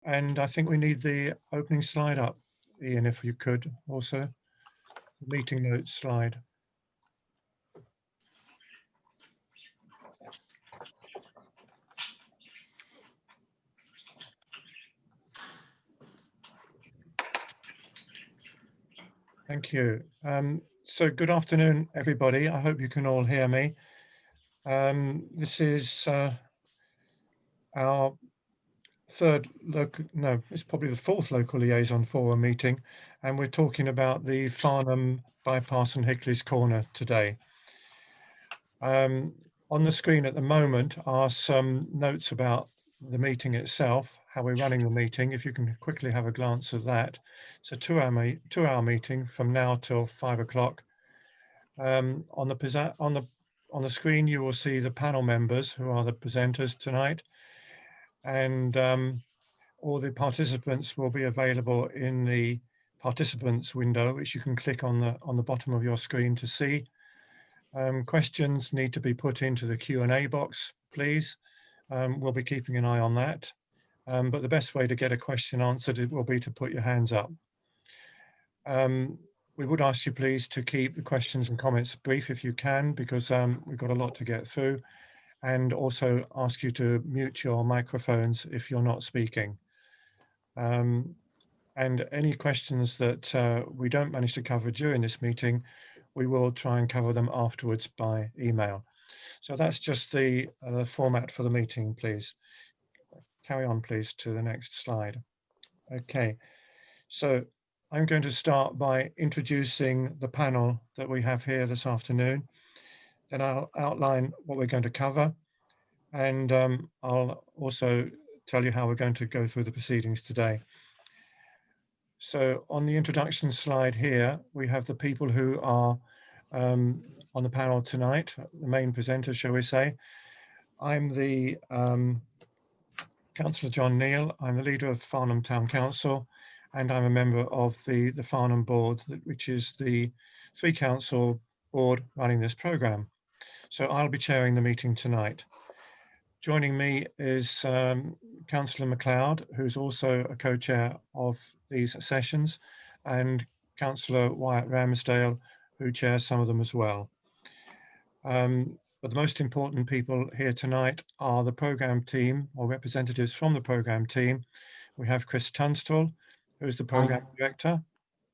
And I think we need the opening slide up, Ian, if you could also, the meeting notes slide. Thank you. So good afternoon, everybody. I hope you can all hear me. This is our it's probably the fourth local liaison forum meeting, and we're talking about the Farnham bypass and Hickley's Corner today. On the screen at the moment are some notes about the meeting itself, how we're running the meeting. If you can quickly have a glance at that. It's a two-hour meeting from now till 5 o'clock. On the screen, you will see the panel members who are the presenters tonight, and all the participants will be available in the participants window, which you can click on the bottom of your screen to see. Questions need to be put into the Q&A box, please. We'll be keeping an eye on that. But the best way to get a question answered will be to put your hands up. We would ask you please to keep the questions and comments brief if you can, because we've got a lot to get through, and also ask you to mute your microphones if you're not speaking. And any questions that we don't manage to cover during this meeting, we will try and cover them afterwards by email. So that's just the format for the meeting, please. Carry on, please, to the next slide. Okay, so I'm going to start by introducing the panel that we have here this afternoon. Then I'll outline what we're going to cover, and I'll also tell you how we're going to go through the proceedings today. So on the introduction slide here, we have the people who are on the panel tonight, the main presenters, shall we say. I'm the Councillor John Neal. I'm the leader of Farnham Town Council, and I'm a member of the Farnham Board, which is the three-council board running this programme. So I'll be chairing the meeting tonight. Joining me is Councillor MacLeod, who's also a co-chair of these sessions, and Councillor Wyatt Ramsdale, who chairs some of them as well. But the most important people here tonight are the programme team, or representatives from the programme team. We have Chris Tunstall, who's the programme director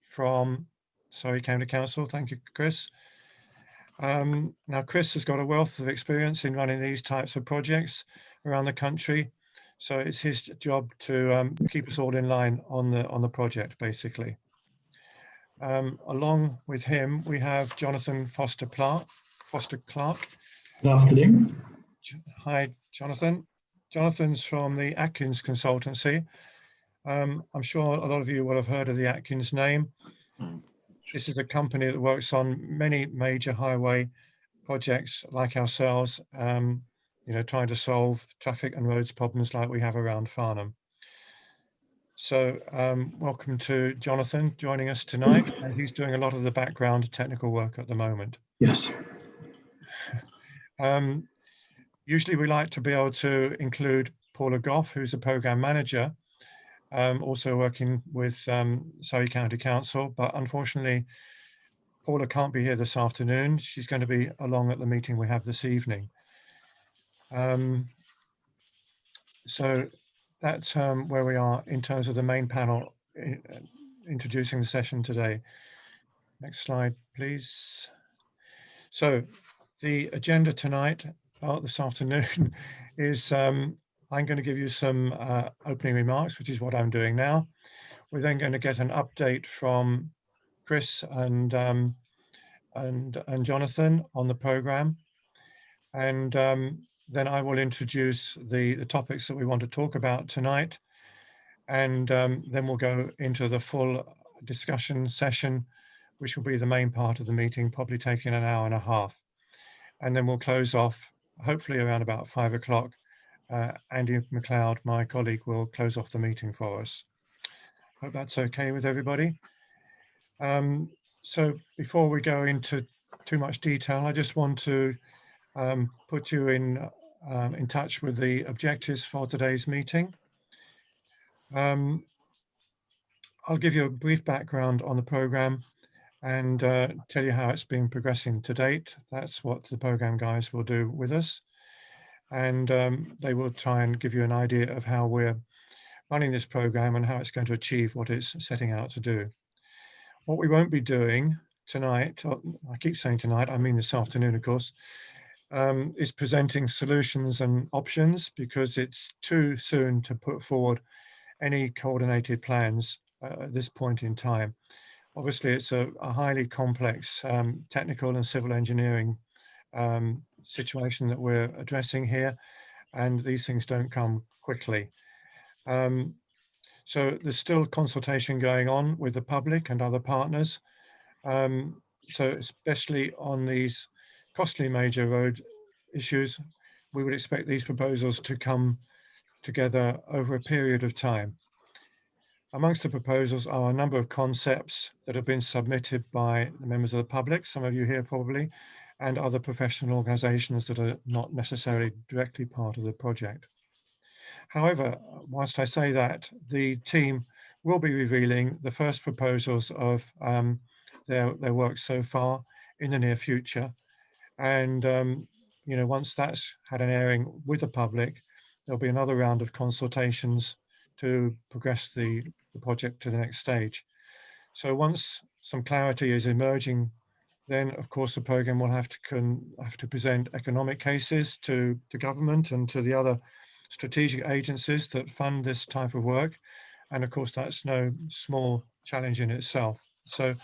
from Surrey County Council. Thank you, Chris. Now, Chris has got a wealth of experience in running these types of projects around the country, so it's his job to keep us all in line on the project, basically. Along with him, we have Jonathan Foster Clark. Good afternoon. Hi, Jonathan. Jonathan's from the Atkins consultancy. I'm sure a lot of you will have heard of the Atkins name. This is a company that works on many major highway projects like ourselves, trying to solve traffic and roads problems like we have around Farnham. So welcome to Jonathan joining us tonight, and he's doing a lot of the background technical work at the moment. Yes. Usually we like to be able to include Paula Goff, who's a programme manager, also working with Surrey County Council, but unfortunately Paula can't be here this afternoon. She's going to be along at the meeting we have this evening. So that's where we are in terms of the main panel introducing the session today. Next slide, please. So the agenda tonight, this afternoon, is I'm going to give you some opening remarks, which is what I'm doing now. We're then going to get an update from Chris and Jonathan on the programme, and then I will introduce the topics that we want to talk about tonight, and then we'll go into the full discussion session, which will be the main part of the meeting, probably taking an hour and a half. And then we'll close off, hopefully around about 5 o'clock. Andy MacLeod, my colleague, will close off the meeting for us. Hope that's okay with everybody. So before we go into too much detail, I just want to put you in touch with the objectives for today's meeting. I'll give you a brief background on the programme and tell you how it's been progressing to date. That's what the programme guys will do with us. And they will try and give you an idea of how we're running this programme and how it's going to achieve what it's setting out to do. What we won't be doing tonight, I keep saying tonight, I mean this afternoon, of course, is presenting solutions and options, because it's too soon to put forward any coordinated plans at this point in time. Obviously, it's a highly complex technical and civil engineering situation that we're addressing here, and these things don't come quickly. So there's still consultation going on with the public and other partners. So especially on these costly major road issues, we would expect these proposals to come together over a period of time. Amongst the proposals are a number of concepts that have been submitted by the members of the public, some of you here probably, and other professional organisations that are not necessarily directly part of the project. However, whilst I say that, the team will be revealing the first proposals of their work so far in the near future. And once that's had an airing with the public, there'll be another round of consultations to progress the project to the next stage. So once some clarity is emerging, then of course the programme will have to present economic cases to government and to the other strategic agencies that fund this type of work. And of course, that's no small challenge in itself. So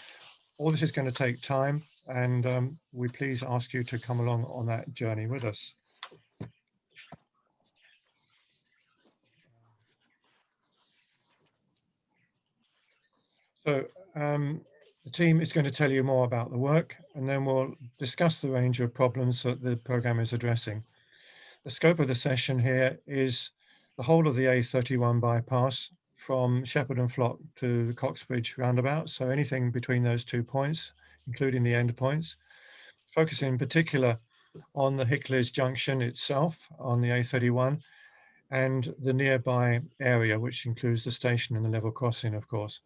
all this is going to take time, and we please ask you to come along on that journey with us. So the team is going to tell you more about the work, and then we'll discuss the range of problems that the programme is addressing. The scope of the session here is the whole of the A31 bypass from Shepherd and Flock to the Coxbridge roundabout. So anything between those 2 points, including the end points, focusing in particular on the Hickley's junction itself on the A31 and the nearby area, which includes the station and the level crossing, of course.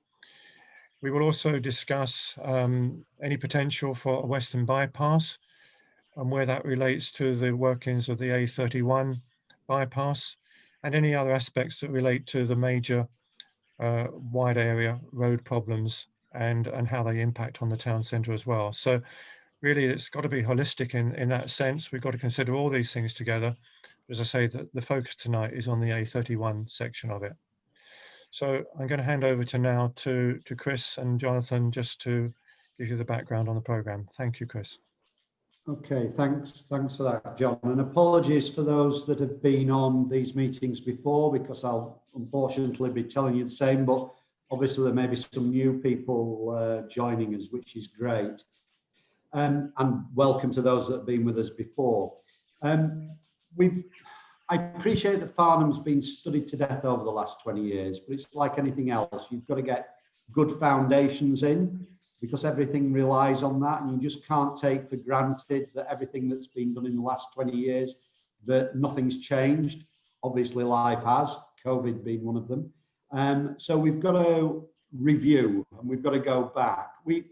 We will also discuss any potential for a western bypass and where that relates to the workings of the A31 bypass and any other aspects that relate to the major wide area road problems and how they impact on the town centre as well. So really, it's got to be holistic in that sense. We've got to consider all these things together. As I say, the focus tonight is on the A31 section of it. So I'm going to hand over now to Chris and Jonathan just to give you the background on the programme. Thank you, Chris. Okay, thanks for that, John. And apologies for those that have been on these meetings before, because I'll unfortunately be telling you the same, but obviously there may be some new people joining us, which is great. And welcome to those that have been with us before. I appreciate that Farnham's been studied to death over the last 20 years, but it's like anything else. You've got to get good foundations in, because everything relies on that, and you just can't take for granted that everything that's been done in the last 20 years, that nothing's changed. Obviously life has, COVID being one of them. So we've got to review and we've got to go back. We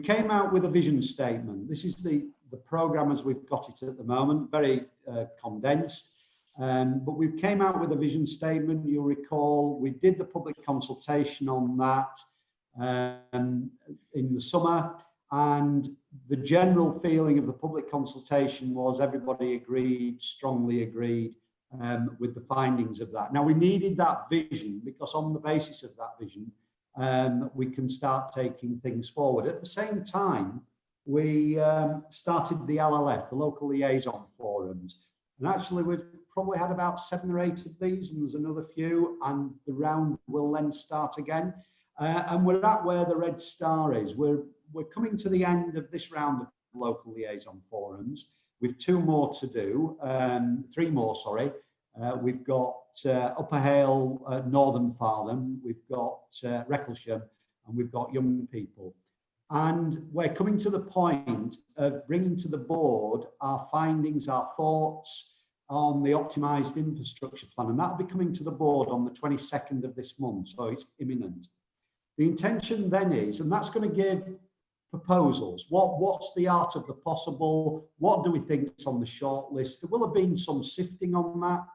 came out with a vision statement. This is the programme as we've got it at the moment, very condensed. But we came out with a vision statement. You'll recall we did the public consultation on that in the summer, and the general feeling of the public consultation was everybody agreed, strongly agreed with the findings of that. Now, we needed that vision because on the basis of that vision, we can start taking things forward. At the same time, we started the LLF, the Local Liaison Forums, and actually we've probably had about 7 or 8 of these, and there's another few, and the round will then start again. And we're at where the red star is. We're coming to the end of this round of Local Liaison Forums with 2 more to do, 3 more, sorry. We've got Upper Hale, Northern Farnham, we've got Wrecklesham, and we've got young people. And we're coming to the point of bringing to the board our findings, our thoughts, on the optimised infrastructure plan, and that'll be coming to the board on the 22nd of this month, so it's imminent. The intention then is, and that's going to give proposals. What's the art of the possible? What do we think is on the short list? There will have been some sifting on that,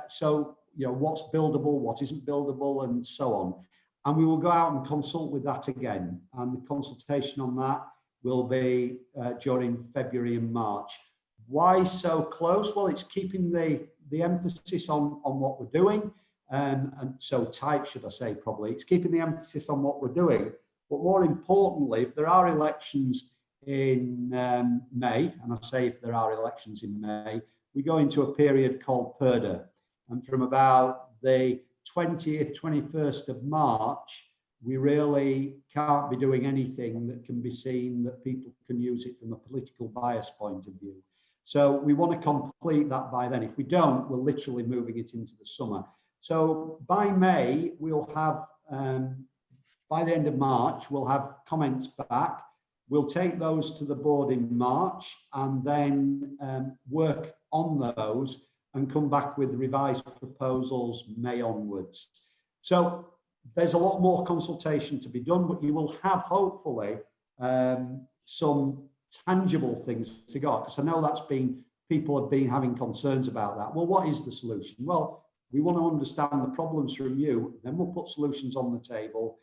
so what's buildable, what isn't buildable, and so on. And we will go out and consult with that again. And the consultation on that will be during February and March. Why so close? Well, it's keeping the emphasis on what we're doing, and so tight, should I say, probably. It's keeping the emphasis on what we're doing. But more importantly, if there are elections in May, and I say if there are elections in May, we go into a period called PERDA. And from about the 20th, 21st of March, we really can't be doing anything that can be seen that people can use it from a political bias point of view. So we want to complete that by then. If we don't, we're literally moving it into the summer. So by May, we'll have, by the end of March, we'll have comments back. We'll take those to the board in March and then work on those and come back with revised proposals May onwards. So there's a lot more consultation to be done, but you will have hopefully some tangible things to go, because I know people have been having concerns about that. Well, what is the solution? Well, we want to understand the problems from you, then we'll put solutions on the table,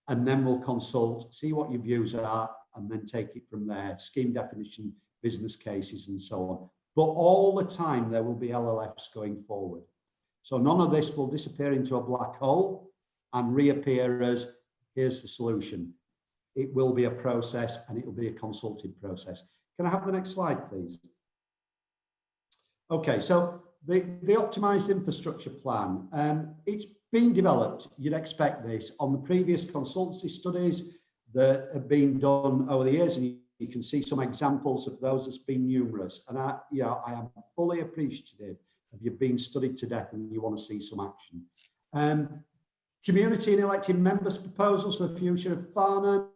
and then we'll consult, see what your views are, and then take it from there. Scheme definition, business cases, and so on. But all the time there will be LLFs going forward. So none of this will disappear into a black hole and reappear as, here's the solution. It will be a process, and it will be a consulted process. Can I have the next slide, please? Okay, so the optimised infrastructure plan, it's been developed, you'd expect this, on the previous consultancy studies that have been done over the years, and you can see some examples of those. There's been numerous, and I am fully appreciative of you being studied to death and you want to see some action. Community and elected members' proposals for the future of Farnham,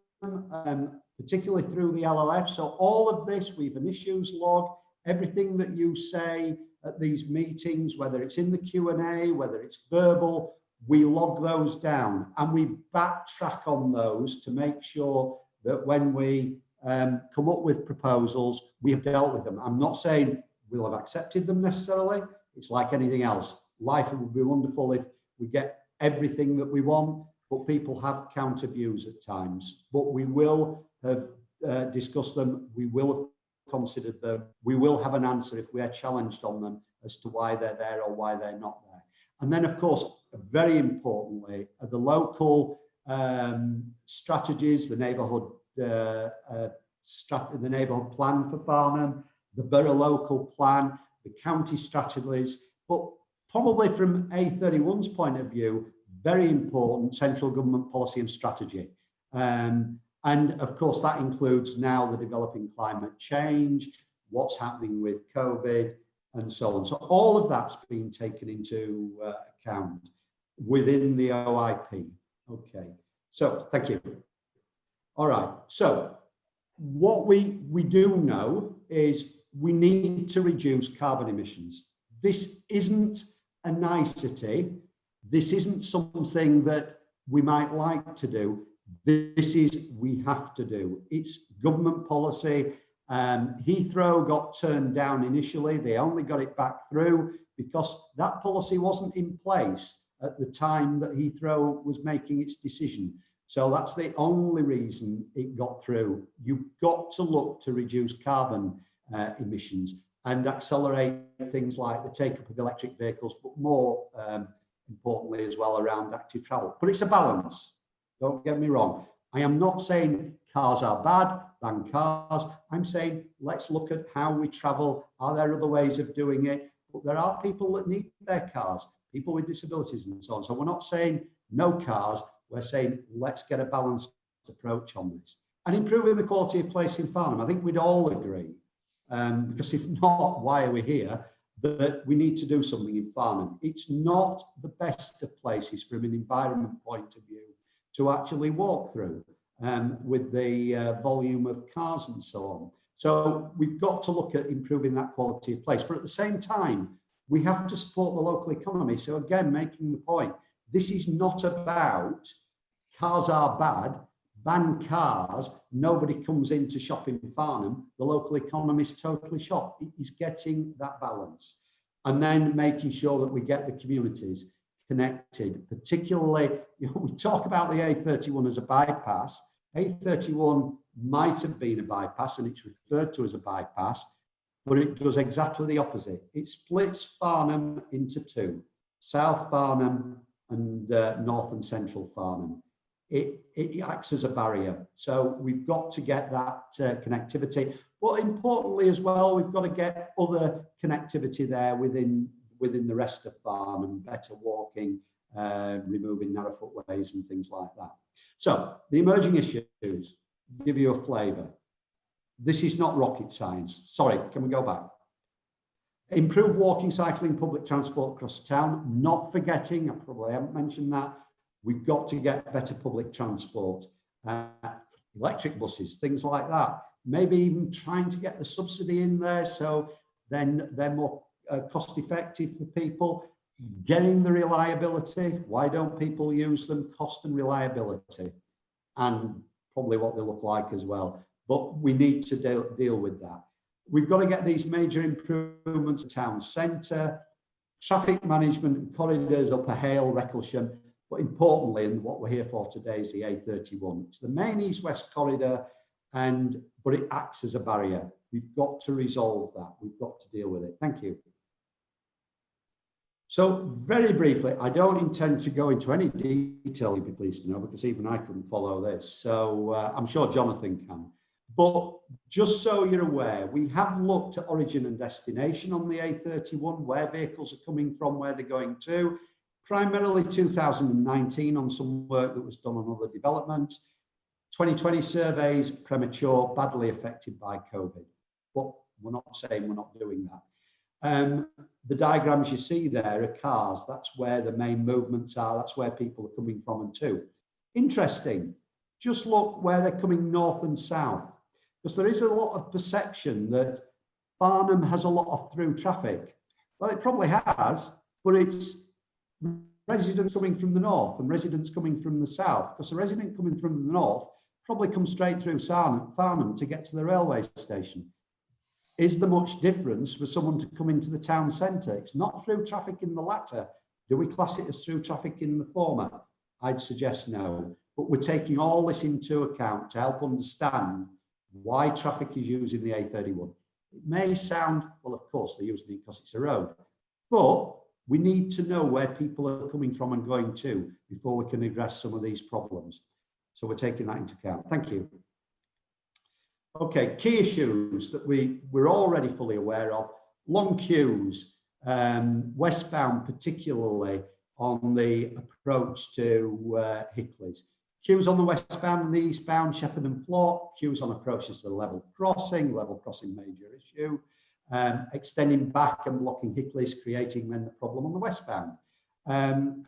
particularly through the LLF. So all of this, we've an issues log, everything that you say at these meetings, whether it's in the Q&A, whether it's verbal, we log those down and we backtrack on those to make sure that when we come up with proposals, we have dealt with them. I'm not saying we'll have accepted them necessarily. It's like anything else. Life would be wonderful if we get everything that we want, but people have counter views at times. But we will have discussed them. We will have considered them. We will have an answer if we are challenged on them as to why they're there or why they're not there. And then, of course, very importantly, the local strategies, the neighbourhood plan for Farnham, the borough local plan, the county strategies, but probably from A31's point of view, very important central government policy and strategy. And of course, that includes now the developing climate change, what's happening with COVID, and so on. So all of that's been taken into account within the OIP. Okay, so thank you. All right, so what we do know is we need to reduce carbon emissions. This isn't a nicety. This isn't something that we might like to do. This is we have to do. It's government policy. Heathrow got turned down initially. They only got it back through because that policy wasn't in place at the time that Heathrow was making its decision. So that's the only reason it got through. You've got to look to reduce carbon emissions and accelerate things like the take-up of electric vehicles, but more importantly as well around active travel. But it's a balance. Don't get me wrong. I am not saying cars are bad, ban cars. I'm saying let's look at how we travel. Are there other ways of doing it? But there are people that need their cars, people with disabilities and so on. So we're not saying no cars. We're saying let's get a balanced approach on this. And improving the quality of place in Farnham. I think we'd all agree, because if not, why are we here? That we need to do something in Farnham. It's not the best of places from an environment point of view to actually walk through with the volume of cars and so on. So we've got to look at improving that quality of place. But at the same time, we have to support the local economy. So again, making the point, this is not about cars are bad, ban cars, nobody comes in to shop in Farnham, the local economy is totally shot. It is getting that balance. And then making sure that we get the communities connected, particularly, we talk about the A31 as a bypass. A31 might have been a bypass and it's referred to as a bypass, but it does exactly the opposite. It splits Farnham into two, South Farnham and North and Central Farnham. It acts as a barrier. So we've got to get that connectivity. But importantly as well, we've got to get other connectivity there within the rest of Farnham, better walking, removing narrow footways and things like that. So the emerging issues, give you a flavour. This is not rocket science. Sorry, can we go back? Improve walking, cycling, public transport across town. Not forgetting, I probably haven't mentioned that, we've got to get better public transport, electric buses, things like that. Maybe even trying to get the subsidy in there so then they're more cost effective for people. Getting the reliability. Why don't people use them? Cost and reliability, and probably what they look like as well. But we need to deal with that. We've got to get these major improvements to town centre, traffic management and corridors up a Hale, Recklesham. But importantly, and what we're here for today is the A31. It's the main east-west corridor, but it acts as a barrier. We've got to resolve that. We've got to deal with it. Thank you. So very briefly, I don't intend to go into any detail, you'd be pleased to know, because even I couldn't follow this. So I'm sure Jonathan can. But just so you're aware, we have looked at origin and destination on the A31, where vehicles are coming from, where they're going to. Primarily 2019 on some work that was done on other developments. 2020 surveys, premature, badly affected by COVID. But we're not saying we're not doing that. The diagrams you see there are cars. That's where the main movements are. That's where people are coming from and to. Interesting. Just look where they're coming north and south, because there is a lot of perception that Farnham has a lot of through traffic. Well, it probably has, but it's residents coming from the north and residents coming from the south, because the resident coming from the north probably comes straight through Farnham to get to the railway station. Is there much difference for someone to come into the town centre? It's not through traffic in the latter. Do we class it as through traffic in the former? I'd suggest no. But we're taking all this into account to help understand why traffic is using the A31. It may sound, well, of course, they're using it because it's a road. But we need to know where people are coming from and going to before we can address some of these problems. So we're taking that into account. Thank you. Okay, key issues that we're already fully aware of. Long queues, westbound particularly on the approach to Hickley's. Queues on the westbound and the eastbound, Shepherd and Flock. Queues on approaches to the level crossing major issue. Extending back and blocking Hickley's, creating then the problem on the westbound.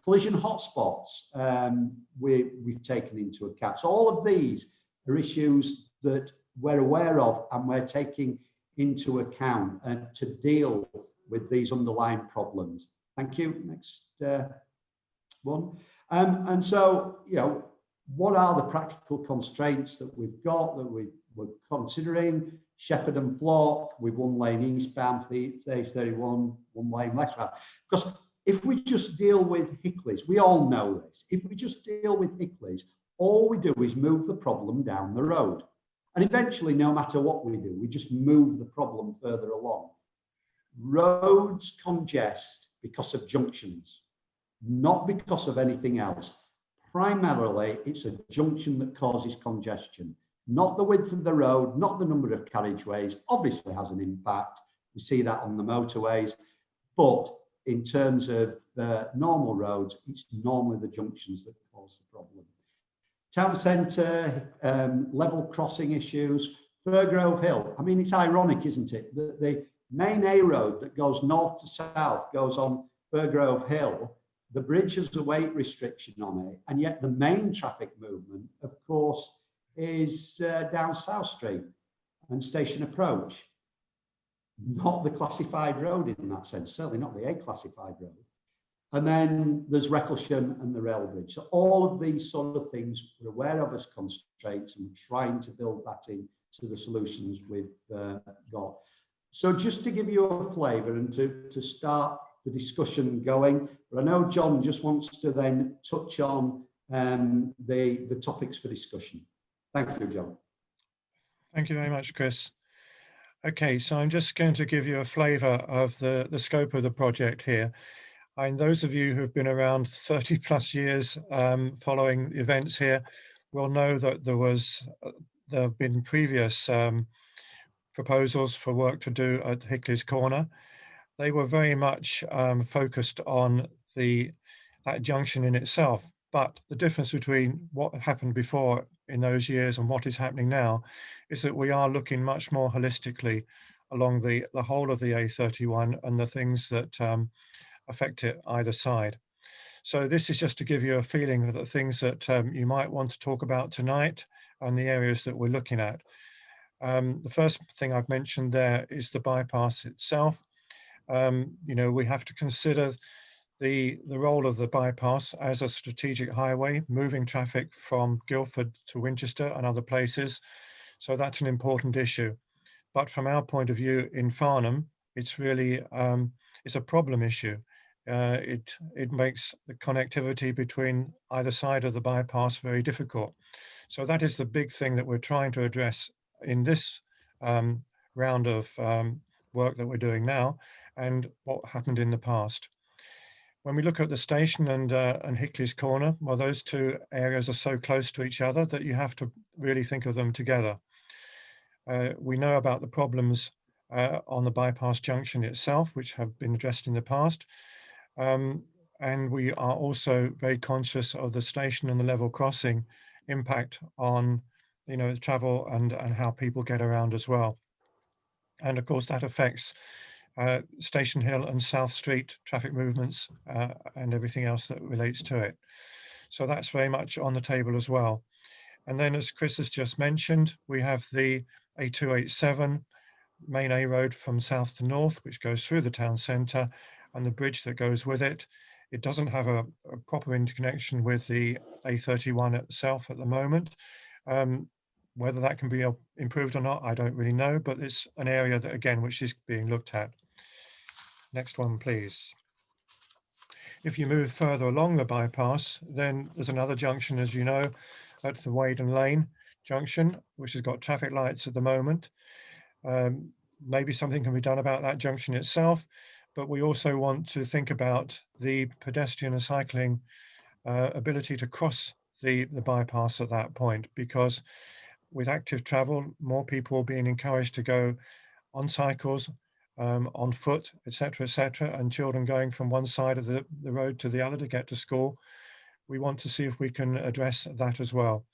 Collision hotspots we've taken into account. So all of these are issues that we're aware of and we're taking into account to deal with these underlying problems. Thank you. Next one. And so, what are the practical constraints that we've got that we're considering? Shepherd and Flock, with one lane eastbound for the A31, one lane westbound. Because if we just deal with Hickley's, we all know this, if we just deal with Hickley's, all we do is move the problem down the road. And eventually, no matter what we do, we just move the problem further along. Roads congest because of junctions, not because of anything else. Primarily, it's a junction that causes congestion, not the width of the road, not the number of carriageways. Obviously has an impact. We see that on the motorways, but in terms of normal roads, it's normally the junctions that cause the problem. Town centre, level crossing issues, Firgrove Hill. I mean, it's ironic, isn't it? The main A road that goes north to south goes on Firgrove Hill. The bridge has a weight restriction on it, and yet the main traffic movement, of course, is down South Street. and Station Approach. Not the classified road in that sense, certainly not the A classified road. And then there's Wrecklesham and the rail bridge. So all of these sort of things we're aware of as constraints and trying to build that into the solutions we've got. So just to give you a flavour and to start the discussion going, but I know John just wants to then touch on the topics for discussion. Thank you, John. Thank you very much, Chris. Okay, so I'm just going to give you a flavour of the scope of the project here. And those of you who've been around 30 plus years following events here will know that there have been previous proposals for work to do at Hickley's Corner. They were very much focused on that junction in itself. But the difference between what happened before in those years and what is happening now is that we are looking much more holistically along the whole of the A31 and the things that affect it either side. So this is just to give you a feeling of the things that you might want to talk about tonight and the areas that we're looking at. The first thing I've mentioned there is the bypass itself. We have to consider the role of the bypass as a strategic highway, moving traffic from Guildford to Winchester and other places. So that's an important issue. But from our point of view in Farnham, it's really it's a problem issue. It makes the connectivity between either side of the bypass very difficult. So that is the big thing that we're trying to address in this round of work that we're doing now and what happened in the past. When we look at the station and Hickley's Corner, well, those two areas are so close to each other that you have to really think of them together. We know about the problems on the bypass junction itself, which have been addressed in the past. And we are also very conscious of the station and the level crossing impact on, travel and how people get around as well. And of course, that affects Station Hill and South Street traffic movements and everything else that relates to it. So that's very much on the table as well. And then, as Chris has just mentioned, we have the A287 main A road from south to north, which goes through the town centre, and the bridge that goes with it. It doesn't have a proper interconnection with the A31 itself at the moment. Whether that can be improved or not, I don't really know, but it's an area that, again, which is being looked at. Next one, please. If you move further along the bypass, then there's another junction, as you know, at the Waden Lane junction, which has got traffic lights at the moment. Maybe something can be done about that junction itself, but we also want to think about the pedestrian and cycling ability to cross the bypass at that point, because with active travel, more people are being encouraged to go on cycles, on foot, etc., and children going from one side of the road to the other to get to school. We want to see if we can address that as well.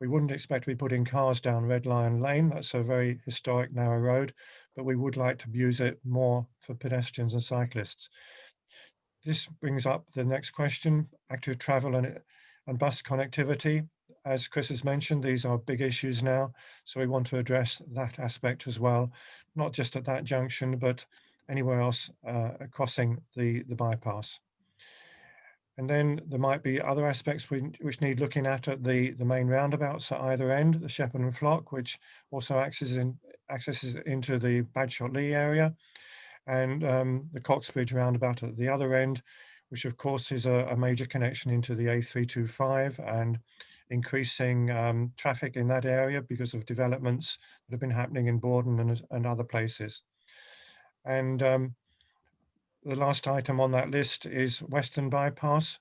We wouldn't expect to be putting cars down Red Lion Lane. That's a very historic, narrow road, but we would like to use it more for pedestrians and cyclists. This brings up the next question, active travel and bus connectivity. As Chris has mentioned, these are big issues now, so we want to address that aspect as well, not just at that junction, but anywhere else crossing the bypass. And then there might be other aspects which need looking at the main roundabouts at either end, the Shepherd and Flock, which also accesses into the Bagshot Lee area, and the Coxbridge roundabout at the other end, which of course is a major connection into the A325 and increasing traffic in that area because of developments that have been happening in Borden and other places. And the last item on that list is Western Bypass.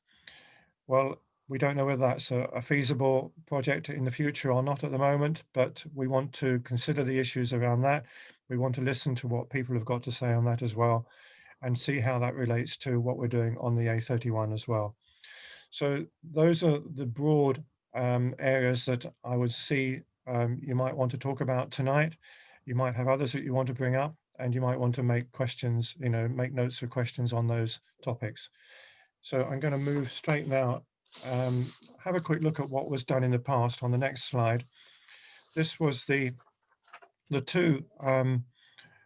Well, we don't know whether that's a feasible project in the future or not at the moment, but we want to consider the issues around that. We want to listen to what people have got to say on that as well and see how that relates to what we're doing on the A31 as well. So those are the broad areas that I would see you might want to talk about tonight. You might have others that you want to bring up, and you might want to make questions, make notes for questions on those topics. So I'm going to move straight now, have a quick look at what was done in the past on the next slide. This was the the two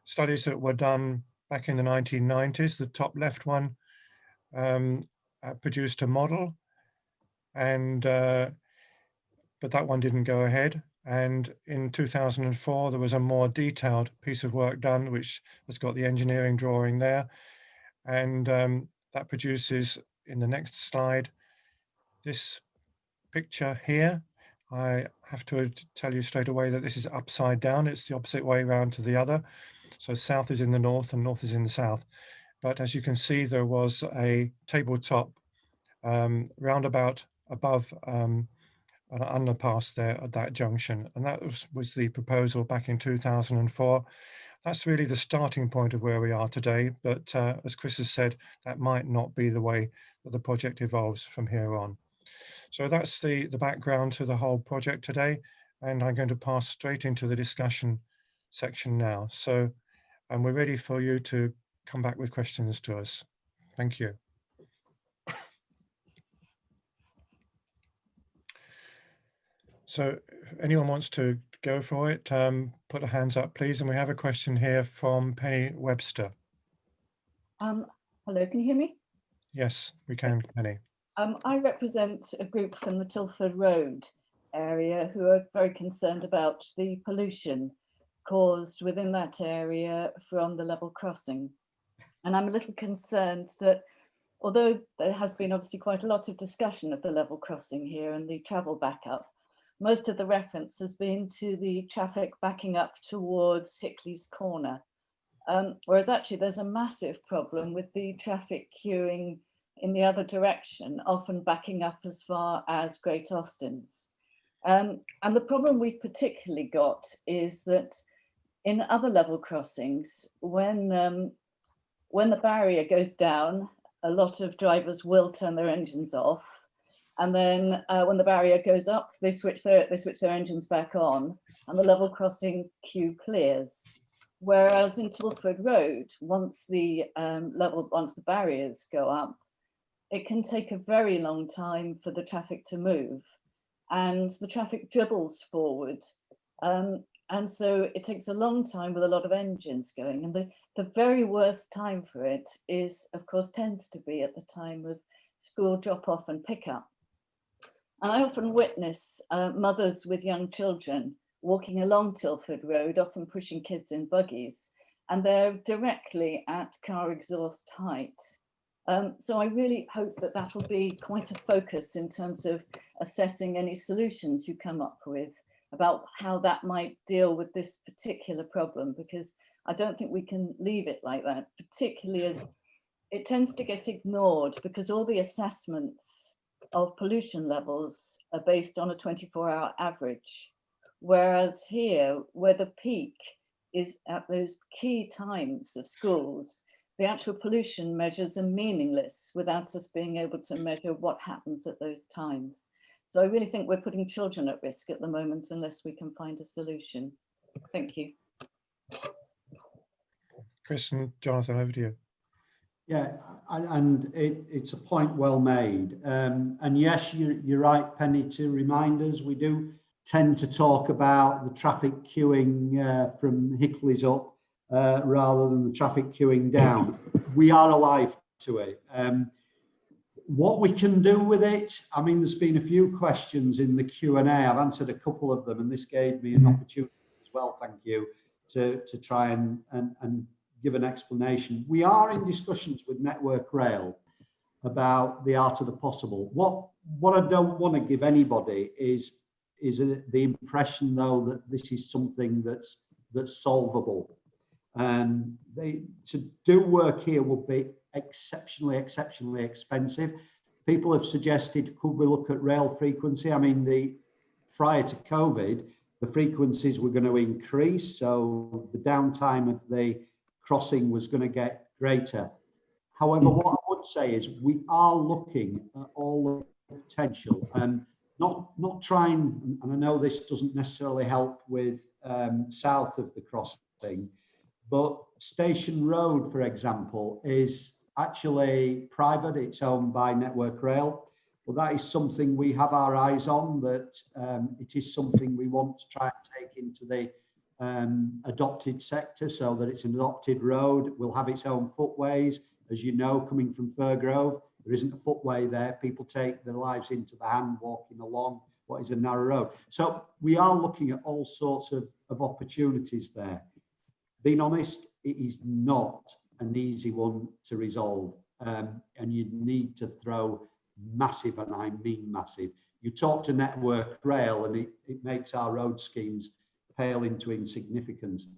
studies that were done back in the 1990s, the top left one produced a model, and but that one didn't go ahead. And in 2004, there was a more detailed piece of work done, which has got the engineering drawing there. And that produces, in the next slide, this picture here. I have to tell you straight away that this is upside down. It's the opposite way around to the other. So south is in the north and north is in the south. But as you can see, there was a tabletop roundabout above an underpass there at that junction. And that was the proposal back in 2004. That's really the starting point of where we are today. But as Chris has said, that might not be the way that the project evolves from here on. So that's the background to the whole project today. And I'm going to pass straight into the discussion section now. So, and we're ready for you to come back with questions to us. Thank you. So if anyone wants to go for it, put their hands up, please. And we have a question here from Penny Webster. Hello, can you hear me? Yes, we can, Penny. I represent a group from the Tilford Road area who are very concerned about the pollution caused within that area from the level crossing. And I'm a little concerned that although there has been obviously quite a lot of discussion of the level crossing here and the travel backup, most of the reference has been to the traffic backing up towards Hickley's Corner. Whereas actually there's a massive problem with the traffic queuing in the other direction, often backing up as far as Great Austins. And the problem we've particularly got is that in other level crossings, when the barrier goes down, a lot of drivers will turn their engines off. And then when the barrier goes up, they switch their engines back on and the level crossing queue clears. Whereas in Tilford Road, once the barriers go up, it can take a very long time for the traffic to move and the traffic dribbles forward. And so it takes a long time with a lot of engines going. And the very worst time for it is, of course, tends to be at the time of school drop off and pick up. And I often witness mothers with young children walking along Tilford Road, often pushing kids in buggies, and they're directly at car exhaust height. So I really hope that that will be quite a focus in terms of assessing any solutions you come up with about how that might deal with this particular problem, because I don't think we can leave it like that, particularly as it tends to get ignored because all the assessments of pollution levels are based on a 24-hour average. Whereas here, where the peak is at those key times of schools, the actual pollution measures are meaningless without us being able to measure what happens at those times. So I really think we're putting children at risk at the moment unless we can find a solution. Thank you. Chris and Jonathan, over to you. Yeah, and it's a point well made. And yes, you're right, Penny, to remind us, we do tend to talk about the traffic queuing from Hickley's up rather than the traffic queuing down. We are alive to it. What we can do with it, I mean, there's been a few questions in the Q&A. I've answered a couple of them, and this gave me an opportunity as well, thank you, to try and give an explanation. We are in discussions with Network Rail about the art of the possible. What I don't want to give anybody is the impression, though, that this is something that's solvable. To do work here would be exceptionally expensive. People have suggested, could we look at rail frequency? I mean, prior to COVID, the frequencies were going to increase, so the downtime of the crossing was going to get greater. However, what I would say is we are looking at all the potential and not trying, and I know this doesn't necessarily help with south of the crossing, but Station Road, for example, is actually private. It's owned by Network Rail. Well, that is something we have our eyes on, that it is something we want to try and take into the adopted sector, so that it's an adopted road, will have its own footways. As you know, coming from Firgrove, there isn't a footway there. People take their lives into the hand walking along what is a narrow road. So we are looking at all sorts of opportunities there. Being honest, it is not an easy one to resolve, and you need to throw massive, and I mean massive. You talk to Network Rail and it makes our road schemes pale into insignificance.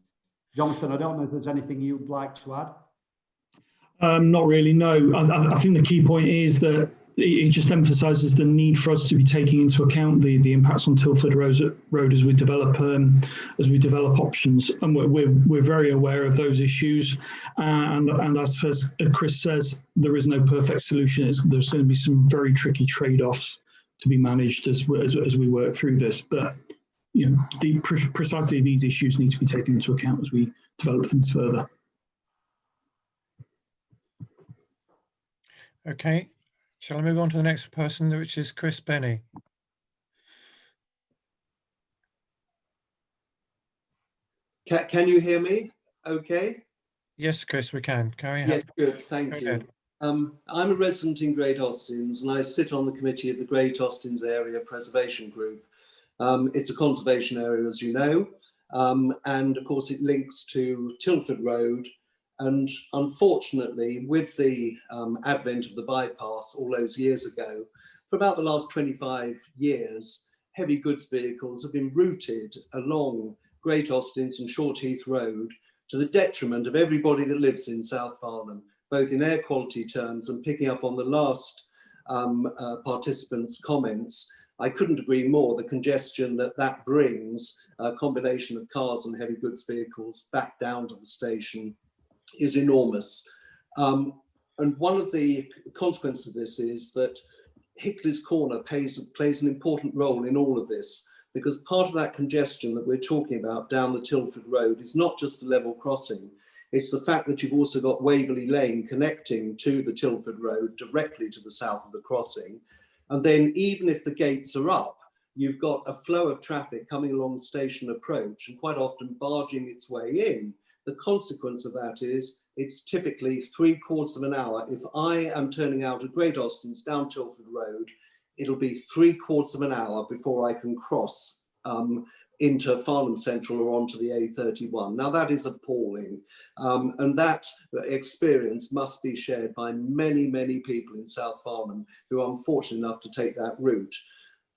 Jonathan, I don't know if there's anything you'd like to add? Not really, no. I think the key point is that it just emphasises the need for us to be taking into account the impacts on Tilford Road as we develop options, and we're very aware of those issues. And as Chris says, there is no perfect solution. There's going to be some very tricky trade-offs to be managed as we work through this. But you know, precisely these issues need to be taken into account as we develop things further. Okay. Shall I move on to the next person, which is Chris Benny? Can you hear me? Okay. Yes, Chris, we can. Carry on. Yes, good. Thank you. I'm a resident in Great Austins, and I sit on the committee of the Great Austins Area Preservation Group. It's a conservation area, as you know, and of course it links to Tilford Road. And unfortunately, with the advent of the bypass all those years ago, for about the last 25 years, heavy goods vehicles have been routed along Great Austins and Shortheath Road to the detriment of everybody that lives in South Farnham, both in air quality terms and picking up on the last participants' comments. I couldn't agree more. The congestion that brings, a combination of cars and heavy goods vehicles back down to the station, is enormous. And one of the consequences of this is that Hickley's Corner plays an important role in all of this, because part of that congestion that we're talking about down the Tilford Road is not just the level crossing, it's the fact that you've also got Waverley Lane connecting to the Tilford Road directly to the south of the crossing. And then even if the gates are up, you've got a flow of traffic coming along the station approach and quite often barging its way in. The consequence of that is it's typically 3/4 of an hour. If I am turning out of Great Austins down Tilford Road, it'll be 3/4 of an hour before I can cross into Farnham Central or onto the A31. Now that is appalling, and that experience must be shared by many, many people in South Farnham who are unfortunate enough to take that route.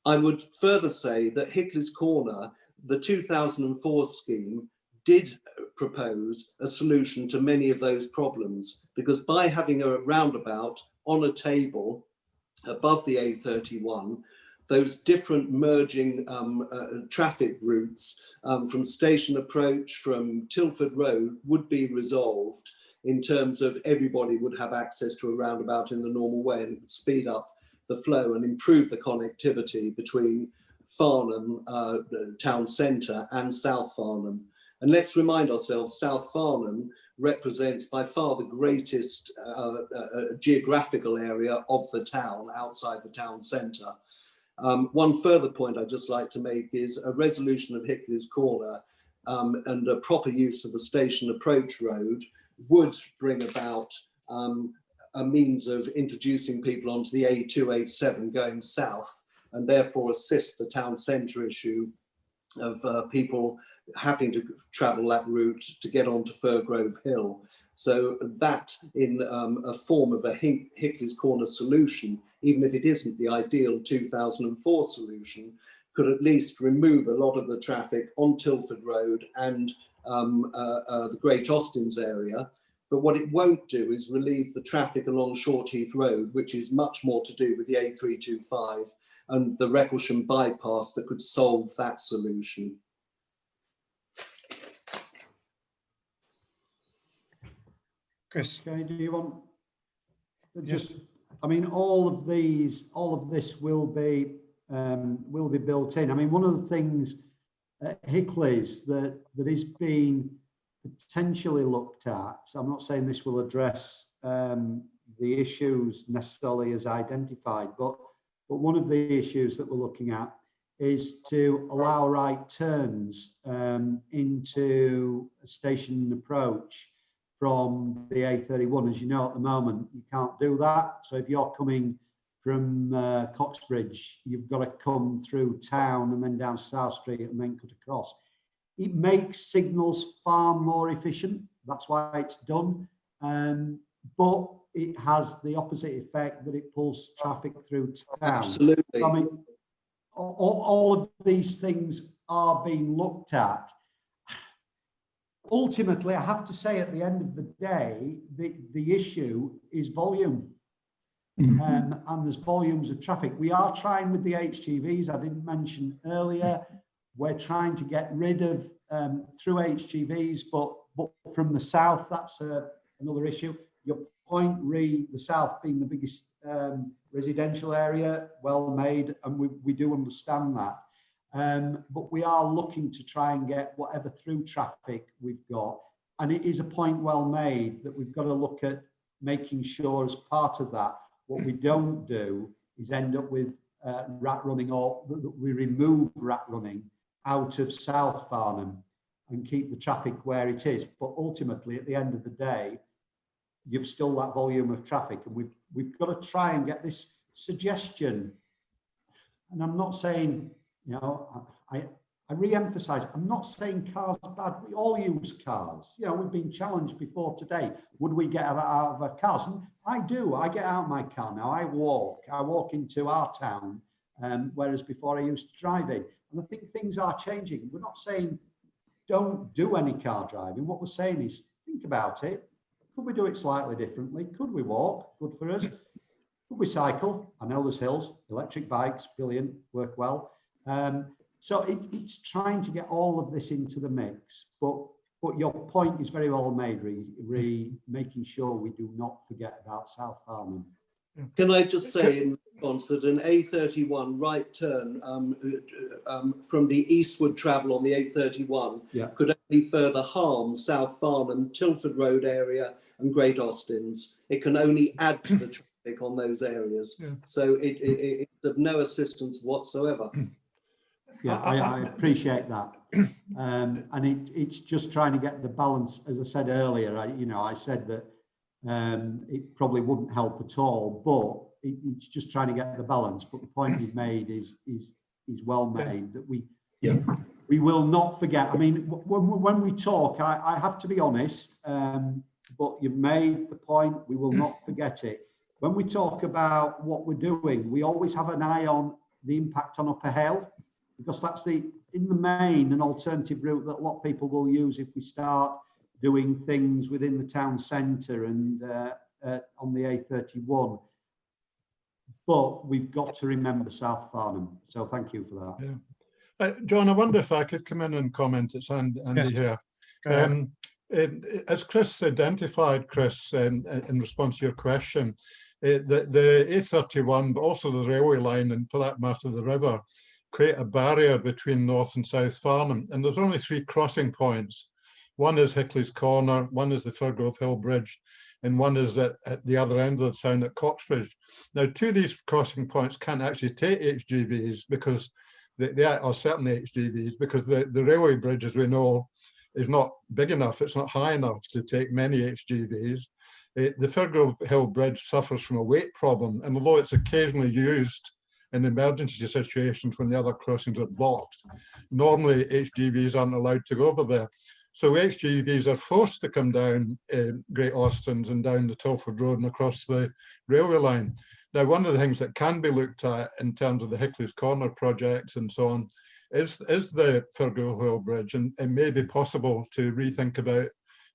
I would further say that Hickley's Corner, the 2004 scheme, did propose a solution to many of those problems, because by having a roundabout on a table above the A31, those different merging traffic routes from station approach, from Tilford Road, would be resolved in terms of everybody would have access to a roundabout in the normal way, and it would speed up the flow and improve the connectivity between Farnham town centre and South Farnham. And let's remind ourselves, South Farnham represents by far the greatest geographical area of the town outside the town centre. One further point I'd just like to make is a resolution of Hickley's Corner and a proper use of the station approach road would bring about a means of introducing people onto the A287 going south, and therefore assist the town centre issue of people having to travel that route to get onto Firgrove Hill. So that, in a form of a Hickley's Corner solution, even if it isn't the ideal 2004 solution, could at least remove a lot of the traffic on Tilford Road and the Great Austins area. But what it won't do is relieve the traffic along Shortheath Road, which is much more to do with the A325 and the Recklesham bypass that could solve that solution. Chris. Okay, do you want just, I mean, all of this will be built in. I mean, one of the things at Hickley's that is being potentially looked at, so I'm not saying this will address the issues necessarily as identified, but one of the issues that we're looking at is to allow right turns into a station approach from the A31. As you know, at the moment, you can't do that. So if you're coming from Coxbridge, you've got to come through town and then down South Street and then cut across. It makes signals far more efficient. That's why it's done. But it has the opposite effect, that it pulls traffic through town. Absolutely. I mean, all of these things are being looked at. Ultimately, I have to say, at the end of the day, the issue is volume. And there's volumes of traffic. We are trying with the HGVs, I didn't mention earlier, we're trying to get rid of through HGVs, but from the south, that's another issue. Your point, the south being the biggest residential area, well made, and we do understand that. But we are looking to try and get whatever through traffic we've got. And it is a point well made that we've got to look at making sure, as part of that, what we don't do is end up with rat running, or we remove rat running out of South Farnham and keep the traffic where it is. But ultimately, at the end of the day, you've still that volume of traffic, and we've got to try and get this suggestion. And I'm not saying, you know, I re-emphasize, I'm not saying cars are bad. We all use cars. You know, we've been challenged before today. Would we get out of our cars? And I do. I get out of my car now. I walk into our town, whereas before I used to drive in. And I think things are changing. We're not saying don't do any car driving. What we're saying is think about it. Could we do it slightly differently? Could we walk? Good for us. Could we cycle? I know there's hills. Electric bikes, brilliant, work well. So it's trying to get all of this into the mix, but your point is very well made, making sure we do not forget about South Farnham. Can I just say in response that an A31 right turn from the eastward travel on the A31 could only further harm South Farnham, Tilford Road area and Great Austins. It can only add to the traffic on those areas. So it's of no assistance whatsoever. Yeah, I appreciate that. And it's just trying to get the balance. As I said earlier, I said that it probably wouldn't help at all, but it's just trying to get the balance. But the point you've made is well made, that we will not forget. I mean, when we talk, I have to be honest, but you've made the point, we will not forget it. When we talk about what we're doing, we always have an eye on the impact on Upper Hale, because that's in the main, an alternative route that a lot of people will use if we start doing things within the town centre and on the A31. But we've got to remember South Farnham. So thank you for that. John, I wonder if I could come in and comment. It's Andy here. As Chris identified, in response to your question, the A31, but also the railway line, and for that matter, the river, create a barrier between North and South Farnham. And there's only 3 crossing points. One is Hickley's Corner, one is the Firgrove Hill Bridge, and one is at the other end of the town at Coxbridge. Now, 2 of these crossing points can't actually take HGVs, because they are certainly HGVs, because the railway bridge, as we know, is not big enough, it's not high enough to take many HGVs. The Firgrove Hill Bridge suffers from a weight problem, and although it's occasionally used in emergency situations when the other crossings are blocked, normally HGVs aren't allowed to go over there. So HGVs are forced to come down Great Austins and down the Tilford Road and across the railway line. Now, one of the things that can be looked at in terms of the Hickley's Corner projects and so on is the Firgrove Hill Bridge, and it may be possible to rethink about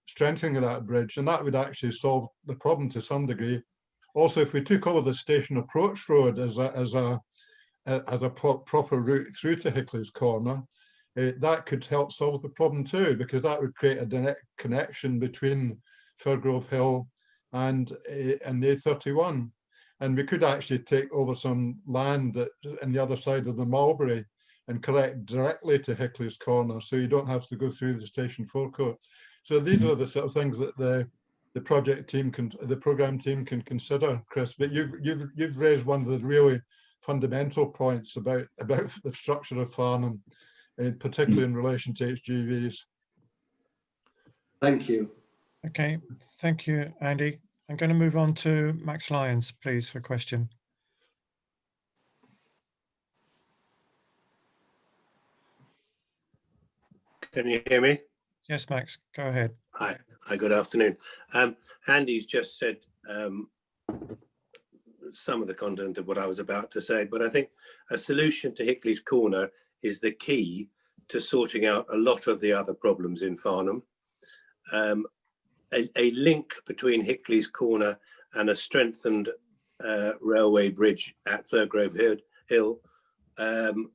strengthening that bridge, and that would actually solve the problem to some degree. Also, if we took over the Station Approach Road as a proper route through to Hickley's Corner, that could help solve the problem too, because that would create a direct connection between Firgrove Hill and the A31. And we could actually take over some land on the other side of the Mulberry and connect directly to Hickley's Corner, so you don't have to go through the station forecourt. So these are the sort of things that the project team the program team can consider, Chris. But you've raised one of the really fundamental points about the structure of Farnham, particularly in relation to HGVs. Thank you. Okay, thank you, Andy. I'm going to move on to Max Lyons, please, for a question. Can you hear me? Yes, Max, go ahead. Hi, good afternoon. Andy's just said some of the content of what I was about to say, but I think a solution to Hickley's Corner is the key to sorting out a lot of the other problems in Farnham. A link between Hickley's Corner and a strengthened railway bridge at Firgrove Hill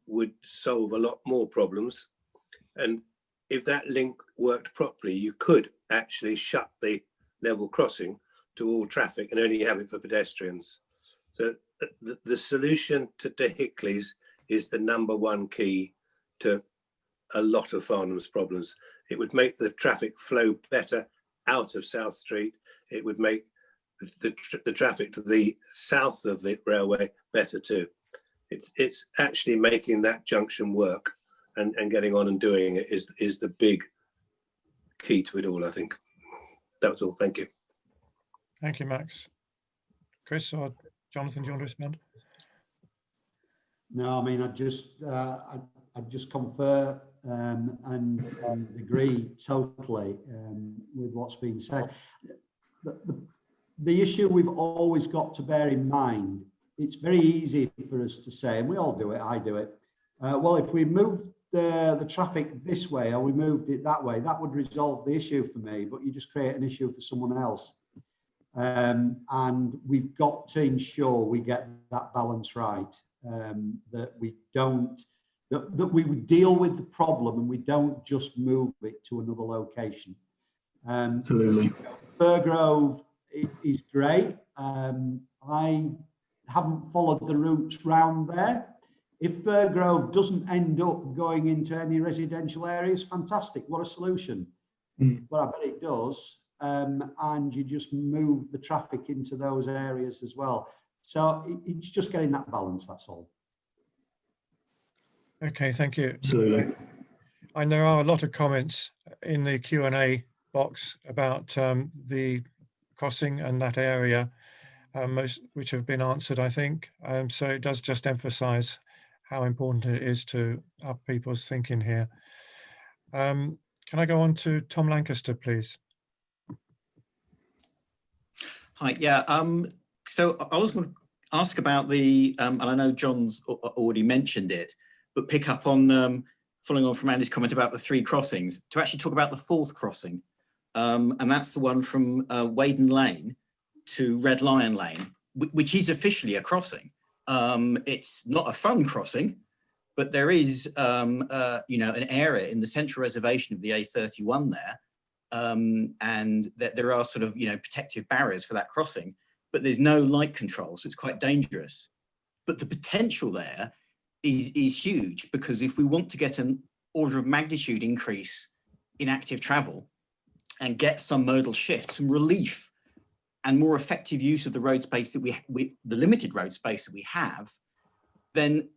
would solve a lot more problems. And if that link worked properly, you could actually shut the level crossing to all traffic and only have it for pedestrians. So the solution to Hickley's is the #1 key to a lot of Farnham's problems. It would make the traffic flow better out of South Street. It would make the traffic to the south of the railway better too. It's actually making that junction work and getting on and doing it is the big key to it all, I think. That was all. Thank you. Thank you, Max. Chris or Jonathan, do you want to respond? No, I mean, I just confer and agree totally with what's been said. The issue we've always got to bear in mind, it's very easy for us to say, and we all do it, I do it, well, if we moved the traffic this way or we moved it that way, that would resolve the issue for me, but you just create an issue for someone else. And we've got to ensure we get that balance right, that we don't, that we would deal with the problem and we don't just move it to another location. Absolutely. Firgrove is great. I haven't followed the routes round there. If Firgrove doesn't end up going into any residential areas, fantastic, what a solution. But I bet it does. And you just move the traffic into those areas as well. So it's just getting that balance, that's all. Okay, thank you. Absolutely. And there are a lot of comments in the Q&A box about the crossing and that area, most which have been answered, I think. So it does just emphasize how important it is to up people's thinking here. Can I go on to Tom Lancaster, please? Hi, yeah. So I was going to ask about the, and I know John's already mentioned it, but pick up on following on from Andy's comment about the 3 crossings, to actually talk about the 4th crossing. And that's the one from Waden Lane to Red Lion Lane, which is officially a crossing. It's not a fun crossing, but there is, you know, an area in the central reservation of the A31 there, and that there are sort of, you know, protective barriers for that crossing, but there's no light control, so it's quite dangerous. But the potential there is huge, because if we want to get an order of magnitude increase in active travel and get some modal shift, some relief and more effective use of the road space that the limited road space that we have, then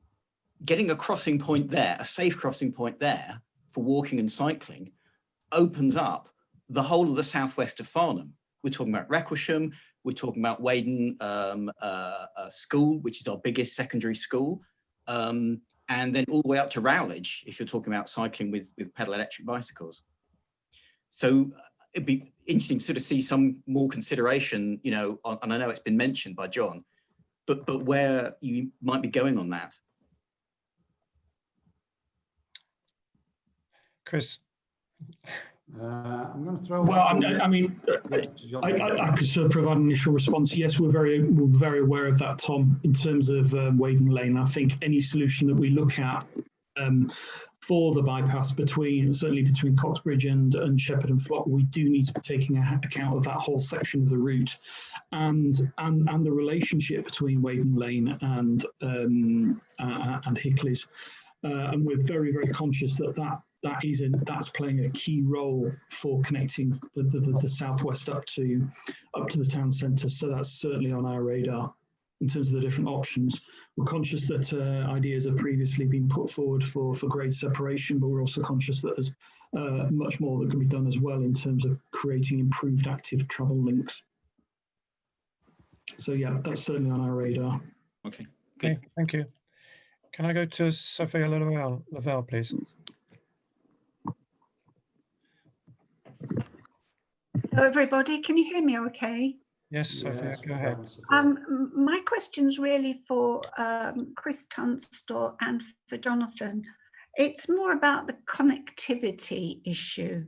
getting a crossing point there, a safe crossing point there for walking and cycling, opens up the whole of the southwest of Farnham. We're talking about Reckwasham, we're talking about Waden School, which is our biggest secondary school, and then all the way up to Rowledge, if you're talking about cycling with pedal electric bicycles. So it'd be interesting to sort of see some more consideration, you know, and I know it's been mentioned by John, but where you might be going on that. Chris. I'm going to throw. Well, I mean, I could sort of provide an initial response. Yes, we're very aware of that, Tom, in terms of Waden Lane. I think any solution that we look at for the bypass certainly between Coxbridge and Shepherd and Flock, we do need to be taking account of that whole section of the route, and the relationship between Waden Lane and Hickley's, and we're very conscious that's playing a key role for connecting the southwest up to the town centre. So that's certainly on our radar. in terms of the different options. We're conscious that ideas have previously been put forward for grade separation, but we're also conscious that there's much more that can be done as well in terms of creating improved active travel links. So yeah, that's certainly on our radar. Okay, good. Okay, thank you. Can I go to Sophia Lavelle, please? Hello, everybody. Can you hear me okay? Yes, Sophia, go ahead. My question's really for Chris Tunstall and for Jonathan. It's more about the connectivity issue.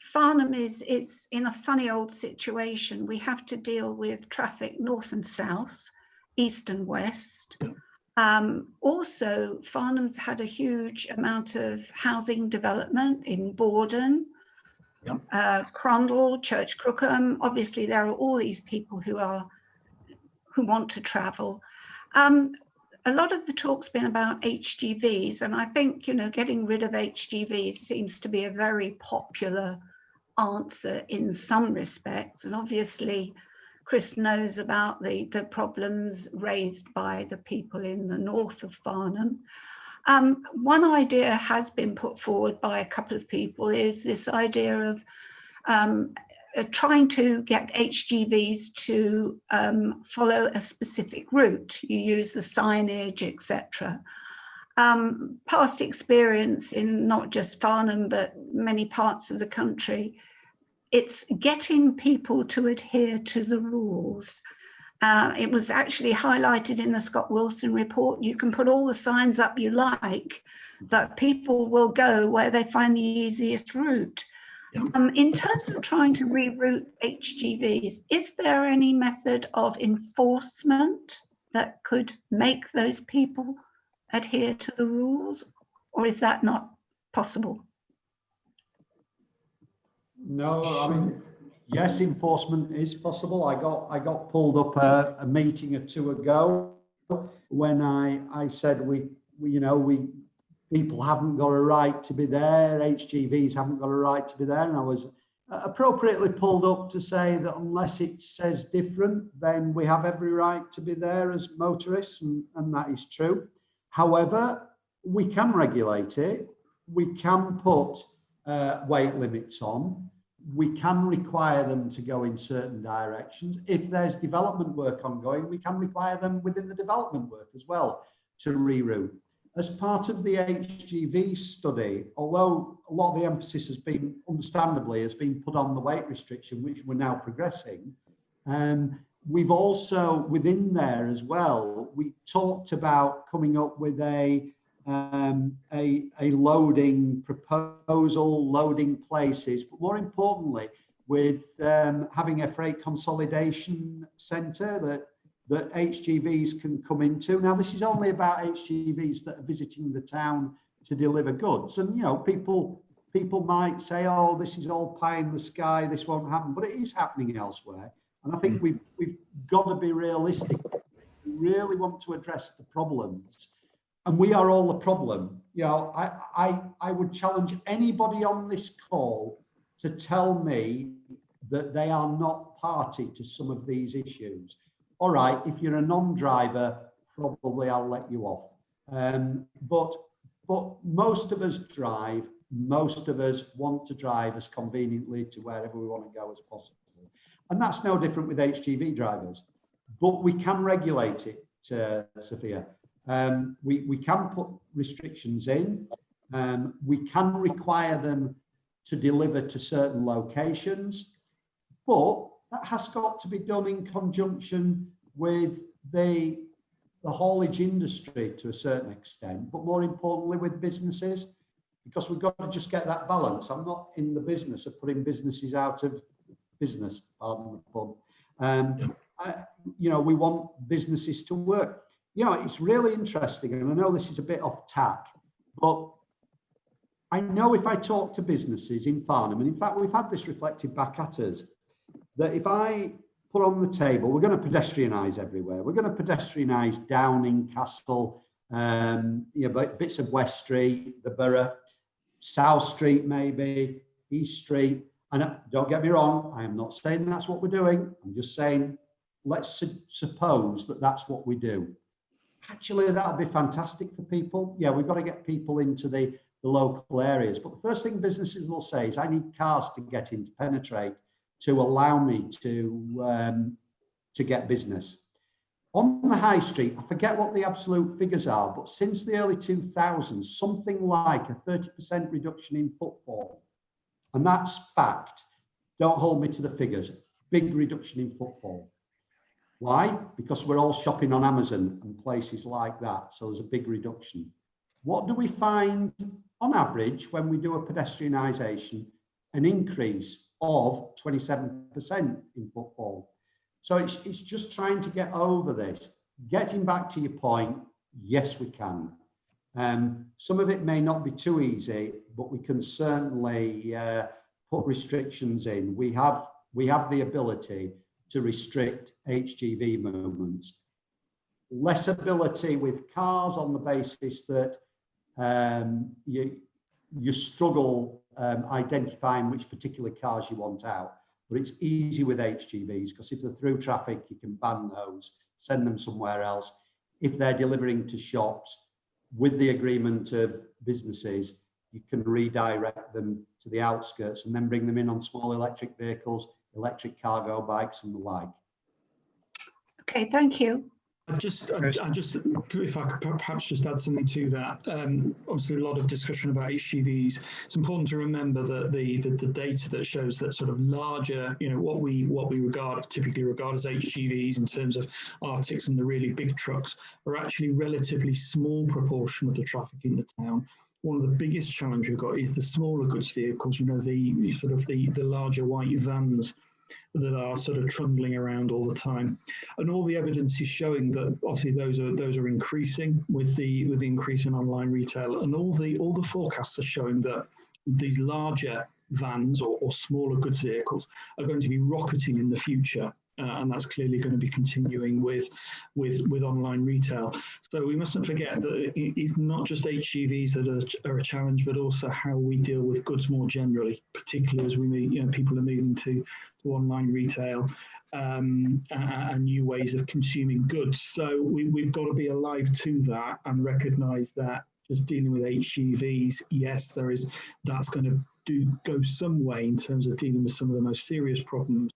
Farnham is in a funny old situation. We have to deal with traffic north and south, east and west. Also, Farnham's had a huge amount of housing development in Borden, Crondall, Church Crookham. Obviously, there are all these people who want to travel. A lot of the talk's been about HGVs, and I think, you know, getting rid of HGVs seems to be a very popular answer in some respects. And obviously, Chris knows about the problems raised by the people in the north of Farnham. One idea has been put forward by a couple of people is this idea of trying to get HGVs to follow a specific route. You use the signage, etc. Past experience in not just Farnham, but many parts of the country, it's getting people to adhere to the rules. It was actually highlighted in the Scott Wilson report. You can put all the signs up you like, but people will go where they find the easiest route. In terms of trying to reroute HGVs, is there any method of enforcement that could make those people adhere to the rules, or is that not possible? No, I mean, yes, enforcement is possible. I got pulled up a meeting or two ago when I said people haven't got a right to be there, HGVs haven't got a right to be there, and I was appropriately pulled up to say that unless it says different, then we have every right to be there as motorists, and that is true. However, we can regulate it. We can put weight limits on. We can require them to go in certain directions. If there's development work ongoing, we can require them within the development work as well to reroute. As part of the HGV study, although a lot of the emphasis has been, understandably, has been put on the weight restriction, which we're now progressing, we've also, within there as well, we talked about coming up with a loading proposal, loading places, but more importantly, with having a freight consolidation centre that HGVs can come into. Now, this is only about HGVs that are visiting the town to deliver goods. And, you know, people might say, oh, this is all pie in the sky, this won't happen, but it is happening elsewhere. And I think we've got to be realistic. We really want to address the problems. And we are all the problem. You know, I would challenge anybody on this call to tell me that they are not party to some of these issues. All right, if you're a non-driver, probably I'll let you off. But most of us drive. Most of us want to drive as conveniently to wherever we want to go as possible. And that's no different with HGV drivers. But we can regulate it, Sophia. We can put restrictions in. We can require them to deliver to certain locations, but that has got to be done in conjunction with the haulage industry to a certain extent, but more importantly with businesses, because we've got to just get that balance. I'm not in the business of putting businesses out of business, pardon the pun. You know, we want businesses to work. You know, it's really interesting, and I know this is a bit off tack, but I know if I talk to businesses in Farnham, and in fact, we've had this reflected back at us, that if I put on the table, we're going to pedestrianise everywhere. We're going to pedestrianise Downing, Castle, you know, bits of West Street, the Borough, South Street maybe, East Street. And don't get me wrong, I am not saying that's what we're doing. I'm just saying let's suppose that that's what we do. Actually, that'll be fantastic for people. Yeah, we've got to get people into the local areas. But the first thing businesses will say is, I need cars to get in, to penetrate, to allow me to get business. On the high street, I forget what the absolute figures are, but since the early 2000s, something like a 30% reduction in footfall. And that's fact. Don't hold me to the figures. Big reduction in footfall. Why? Because we're all shopping on Amazon and places like that. So there's a big reduction. What do we find on average when we do a pedestrianisation? An increase of 27% in footfall. So it's just trying to get over this. Getting back to your point, yes, we can. Some of it may not be too easy, but we can certainly put restrictions in. We have the ability to restrict HGV movements. Less ability with cars on the basis that you struggle identifying which particular cars you want out. But it's easy with HGVs, because if they're through traffic, you can ban those, send them somewhere else. If they're delivering to shops, with the agreement of businesses, you can redirect them to the outskirts and then bring them in on small electric vehicles, electric cargo bikes and the like. Okay, thank you. If I could perhaps just add something to that. Obviously, a lot of discussion about HGVs. It's important to remember that the data that shows that sort of larger, what we typically regard as HGVs in terms of Arctics and the really big trucks, are actually relatively small proportion of the traffic in the town. One of the biggest challenges we've got is the smaller goods vehicles. The larger white vans that are sort of trundling around all the time, and all the evidence is showing that obviously those are increasing with the increase in online retail, and all the forecasts are showing that these larger vans or smaller goods vehicles are going to be rocketing in the future. And that's clearly going to be continuing with online retail. So we mustn't forget that it's not just HGVs that are a challenge, but also how we deal with goods more generally, particularly as we move, people are moving to online retail and new ways of consuming goods. So we've got to be alive to that and recognise that just dealing with HGVs, yes, that's going to go some way in terms of dealing with some of the most serious problems.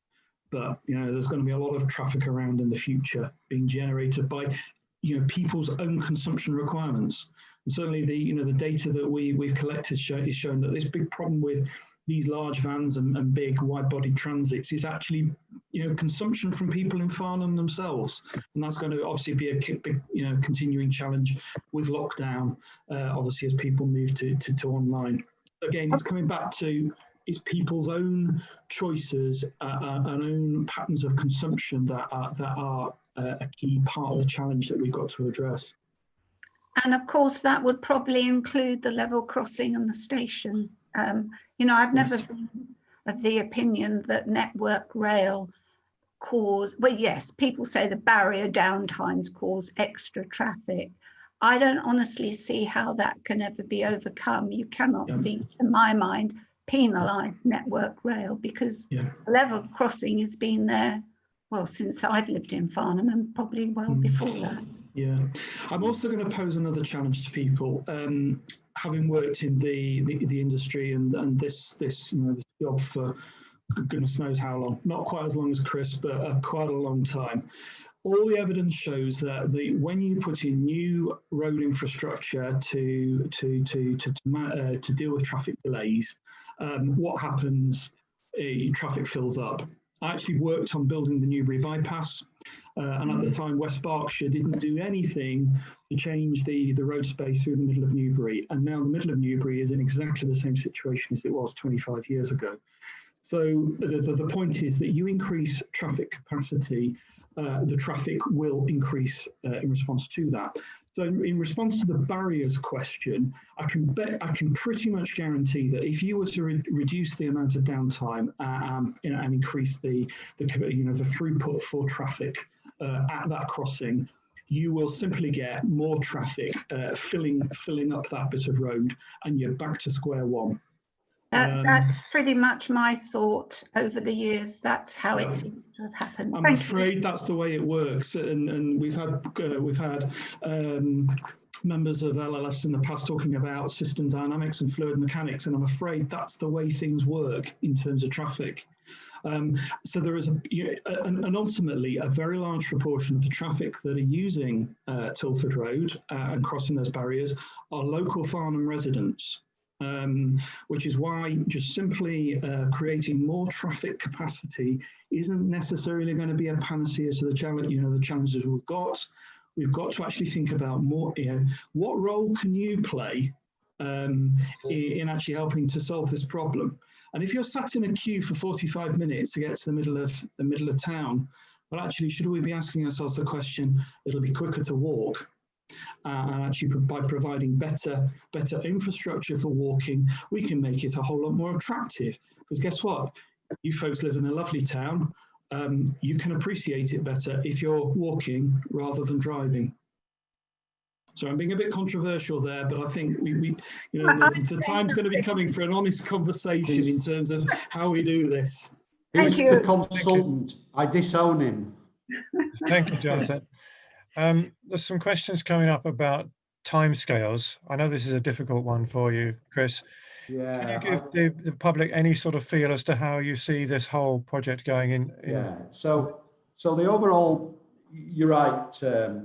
But there's going to be a lot of traffic around in the future being generated by people's own consumption requirements. And certainly the data that we've collected is showing that this big problem with these large vans and big wide-bodied transits is actually consumption from people in Farnham themselves, and that's going to obviously be a big continuing challenge with lockdown, obviously as people move to online. Again, it's coming back to it's people's own choices and own patterns of consumption that are a key part of the challenge that we've got to address. And of course, that would probably include the level crossing and the station. I've never been of the opinion that Network Rail yes, people say the barrier downtimes cause extra traffic. I don't honestly see how that can ever be overcome. You cannot see, in my mind, penalise Network Rail, because level crossing has been there, well, since I've lived in Farnham and probably before that. Yeah, I'm also going to pose another challenge to people. Having worked in the industry and this job for goodness knows how long, not quite as long as Chris, but quite a long time. All the evidence shows that when you put in new road infrastructure to deal with traffic delays, what happens? Traffic fills up. I actually worked on building the Newbury bypass, and at the time West Berkshire didn't do anything to change the road space through the middle of Newbury, and now the middle of Newbury is in exactly the same situation as it was 25 years ago. So the point is that you increase traffic capacity, the traffic will increase in response to that. So in response to the barriers question, I can pretty much guarantee that if you were to reduce the amount of downtime and increase the throughput for traffic at that crossing, you will simply get more traffic filling up that bit of road, and you're back to square one. That's pretty much my thought over the years. That's how it seems to have happened. I'm afraid that's the way it works, and we've had members of LLFs in the past talking about system dynamics and fluid mechanics, and I'm afraid that's the way things work in terms of traffic. So there is and ultimately a very large proportion of the traffic that are using Tilford Road and crossing those barriers are local Farnham residents. Which is why just simply creating more traffic capacity isn't necessarily going to be a panacea to the challenge. The challenges we've got. We've got to actually think about more. What role can you play in actually helping to solve this problem? And if you're sat in a queue for 45 minutes to get to the middle of town, well, actually, should we be asking ourselves the question? It'll be quicker to walk. And actually, by providing better infrastructure for walking, we can make it a whole lot more attractive. Because guess what? You folks live in a lovely town. You can appreciate it better if you're walking rather than driving. So I'm being a bit controversial there, but I think the time's going to be coming for an honest conversation in terms of how we do this. He's the consultant. I disown him. Thank you, Jonathan. There's some questions coming up about timescales. I know this is a difficult one for you, Chris. Yeah. Can you give the public any sort of feel as to how you see this whole project going in? Yeah. So the overall, you're right,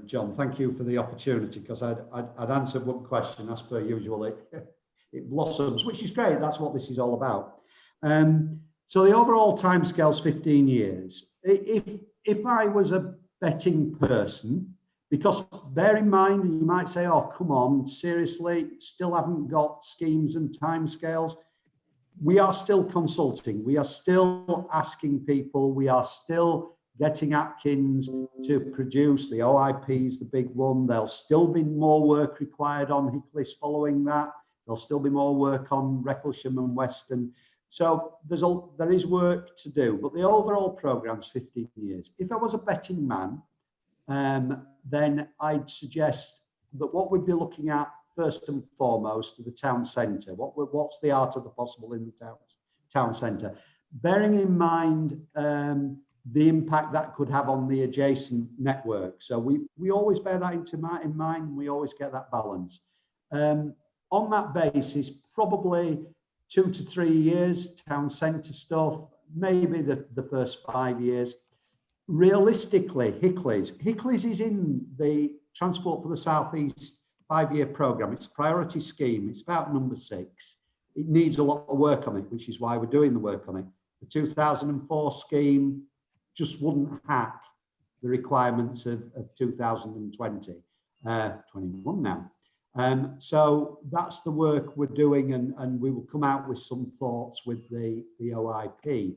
John. Thank you for the opportunity, because I'd answered one question as per usual. It blossoms, which is great. That's what this is all about. So the overall timescale's 15 years. If I was a betting person, because bear in mind, you might say, oh, come on, seriously, still haven't got schemes and timescales. We are still consulting. We are still asking people. We are still getting Atkins to produce. The OIP is the big one. There'll still be more work required on Hickley following that. There'll still be more work on Recklesham and Weston. So there is work to do, but the overall programme's 15 years. If I was a betting man, then I'd suggest that what we'd be looking at first and foremost to the town centre. What's the art of the possible in the town centre? Bearing in mind the impact that could have on the adjacent network. So we always bear that in mind, and we always get that balance. On that basis, probably 2 to 3 years, town centre stuff, maybe the first 5 years. Realistically, Hickley's is in the Transport for the South East 5-year programme. It's a priority scheme. It's about number 6. It needs a lot of work on it, which is why we're doing the work on it. The 2004 scheme just wouldn't hack the requirements of 2020, 21 now. So that's the work we're doing, and we will come out with some thoughts with the OIP.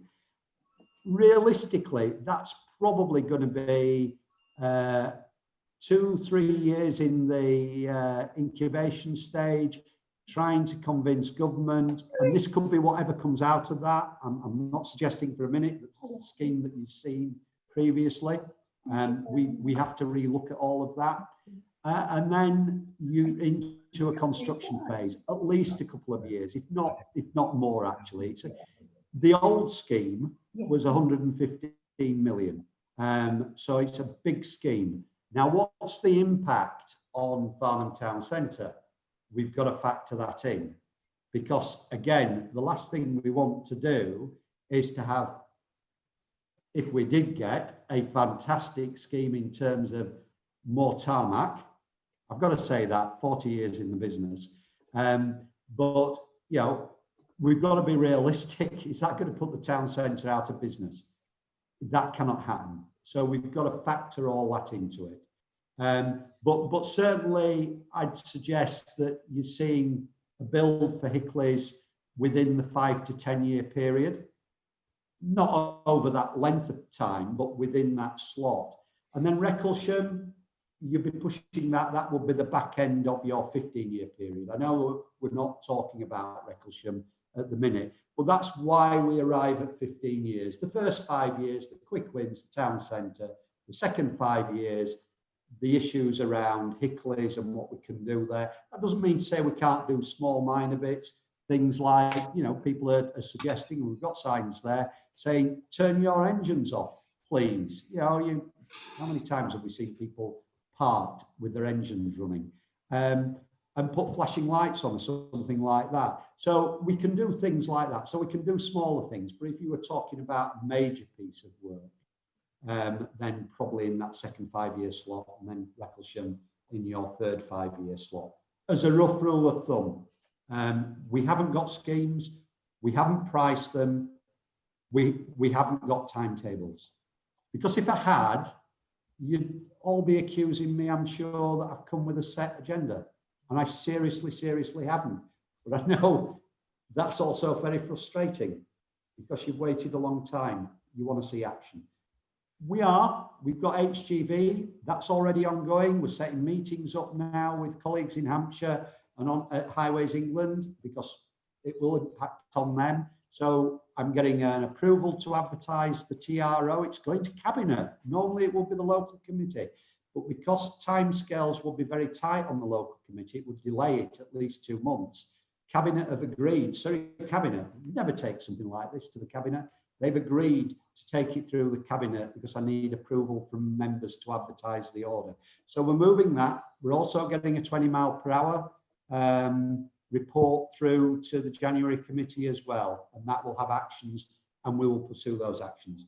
Realistically, that's probably going to be 2-3 years in the incubation stage, trying to convince government, and this could be whatever comes out of that. I'm not suggesting for a minute that the scheme that you've seen previously, we have to relook at all of that. And then you into a construction phase, at least a couple of years, if not more, actually. The old scheme was 115 million. So it's a big scheme. Now, what's the impact on Farnham Town Centre? We've got to factor that in, because again, the last thing we want to do is to have, if we did get a fantastic scheme in terms of more tarmac, I've got to say that 40 years in the business, but we've got to be realistic. Is that going to put the town centre out of business? That cannot happen. So we've got to factor all that into it. But certainly I'd suggest that you're seeing a build for Hickley's within the 5 to 10 year period, not over that length of time, but within that slot. And then Recklesham, you'll be pushing that will be the back end of your 15-year period. I know we're not talking about Recklesham at the minute, but that's why we arrive at 15 years. The first 5 years, the quick wins, the town centre. The second 5 years, the issues around Hickley's and what we can do there. That doesn't mean to say we can't do small minor bits, things like, you know, people are suggesting, we've got signs there saying, turn your engines off, please. You know, how many times have we seen people parked with their engines running? And put flashing lights on or something like that. So we can do things like that. So we can do smaller things. But if you were talking about a major piece of work, then probably in that second 5-year slot, and then Recklesham in your third 5-year slot. As a rough rule of thumb, we haven't got schemes, we haven't priced them, we haven't got timetables. Because if I had, you'd all be accusing me, I'm sure, that I've come with a set agenda. And I seriously haven't. But I know that's also very frustrating because you've waited a long time. You want to see action. We've got HGV, that's already ongoing. We're setting meetings up now with colleagues in Hampshire and at Highways England because it will impact on them. So I'm getting an approval to advertise the TRO. It's going to Cabinet. Normally it will be the local committee. But because timescales will be very tight on the local committee, it would delay it at least 2 months. Cabinet have agreed. Sorry, Cabinet, never take something like this to the Cabinet. They've agreed to take it through the Cabinet because I need approval from members to advertise the order. So we're moving that. We're also getting a 20 mile per hour report through to the January committee as well. And that will have actions and we will pursue those actions.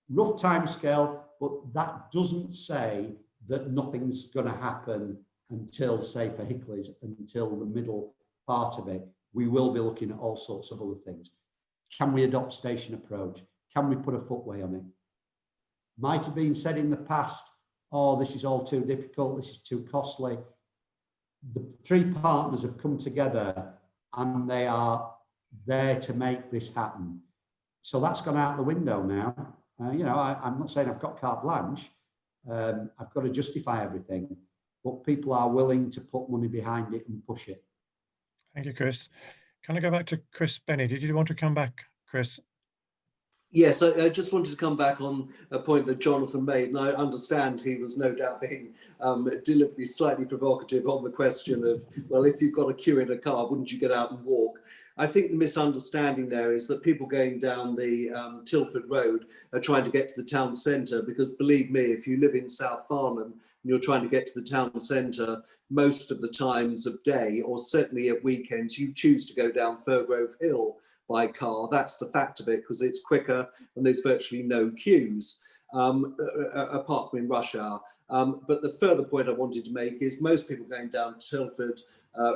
Rough timescale, but that doesn't say that nothing's going to happen until, say, for Hickley's, until the middle part of it. We will be looking at all sorts of other things. Can we adopt station approach? Can we put a footway on it? Might have been said in the past, oh, this is all too difficult, this is too costly. The 3 partners have come together and they are there to make this happen. So that's gone out the window now. You know, I'm not saying I've got carte blanche. I've got to justify everything, but people are willing to put money behind it and push it. Thank you, Chris. Can I go back to Chris Benny? Did you want to come back, Chris? Yes, I just wanted to come back on a point that Jonathan made, and I understand he was no doubt being deliberately slightly provocative on the question of, well, if you've got a queue in a car, wouldn't you get out and walk? I think the misunderstanding there is that people going down the Tilford Road are trying to get to the town centre, because believe me, if you live in South Farnham and you're trying to get to the town centre, most of the times of day, or certainly at weekends, you choose to go down Firgrove Hill by car. That's the fact of it, because it's quicker and there's virtually no queues, apart from in rush hour. But the further point I wanted to make is most people going down Tilford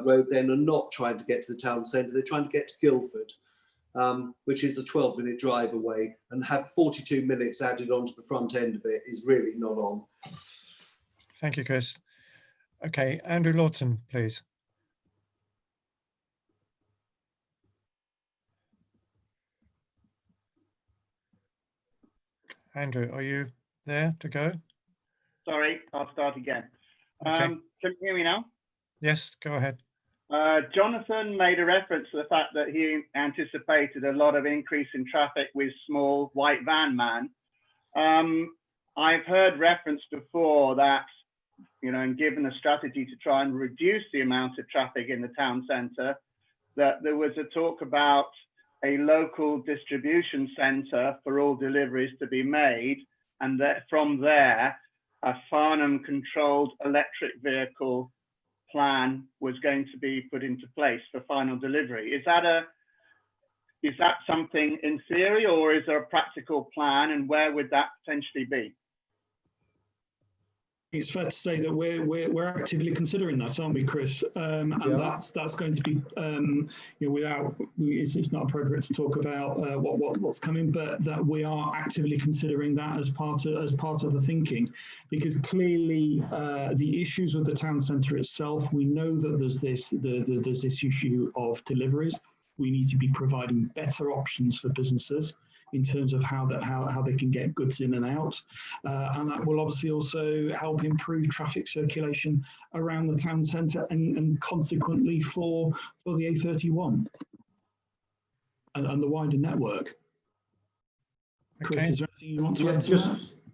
Road then are not trying to get to the town centre, they're trying to get to Guildford, which is a 12-minute drive away, and have 42 minutes added onto the front end of it is really not on. Thank you, Chris. Okay, Andrew Lawton, please. Andrew, are you there to go? Sorry, I'll start again. Okay. Can you hear me now? Yes, go ahead. Jonathan made a reference to the fact that he anticipated a lot of increase in traffic with small white van man. I've heard reference before that, you know, and given a strategy to try and reduce the amount of traffic in the town centre, that there was a talk about a local distribution centre for all deliveries to be made, and that from there, a Farnham controlled electric vehicle plan was going to be put into place for final delivery. Is that something in theory, or is there a practical plan, and where would that potentially be? It's fair to say that we're actively considering that, aren't we, Chris? And yeah, that's going to be, you know, it's not appropriate to talk about what's coming, but that we are actively considering that as part of the thinking, because clearly the issues with the town centre itself, we know that there's this issue of deliveries. We need to be providing better options for businesses in terms of how they can get goods in and out. And that will obviously also help improve traffic circulation around the town centre and consequently for the A31 and the wider network. Okay. Chris, is there anything you want to add to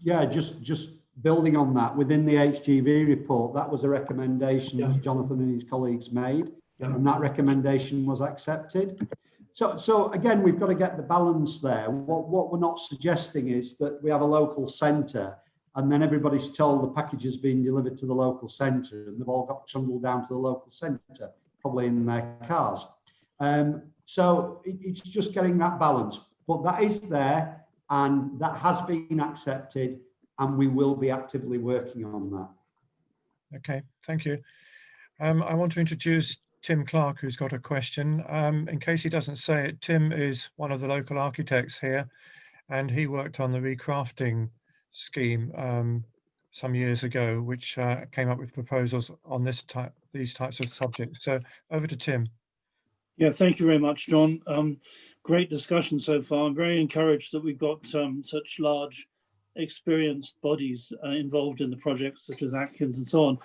that? Just building on that, within the HGV report, that was a recommendation that Jonathan and his colleagues made. and that recommendation was accepted. So again, we've got to get the balance there. What we're not suggesting is that we have a local centre and then everybody's told the package has been delivered to the local centre and they've all got trundled down to the local centre, probably in their cars. So it's just getting that balance, but that is there and that has been accepted and we will be actively working on that. Okay, thank you. I want to introduce Tim Clark, who's got a question. In case he doesn't say it, Tim is one of the local architects here, and he worked on the recrafting scheme some years ago, which came up with proposals on these types of subjects. So over to Tim. Yeah, thank you very much, John. Great discussion so far. I'm very encouraged that we've got such large, experienced bodies involved in the projects, such as Atkins and so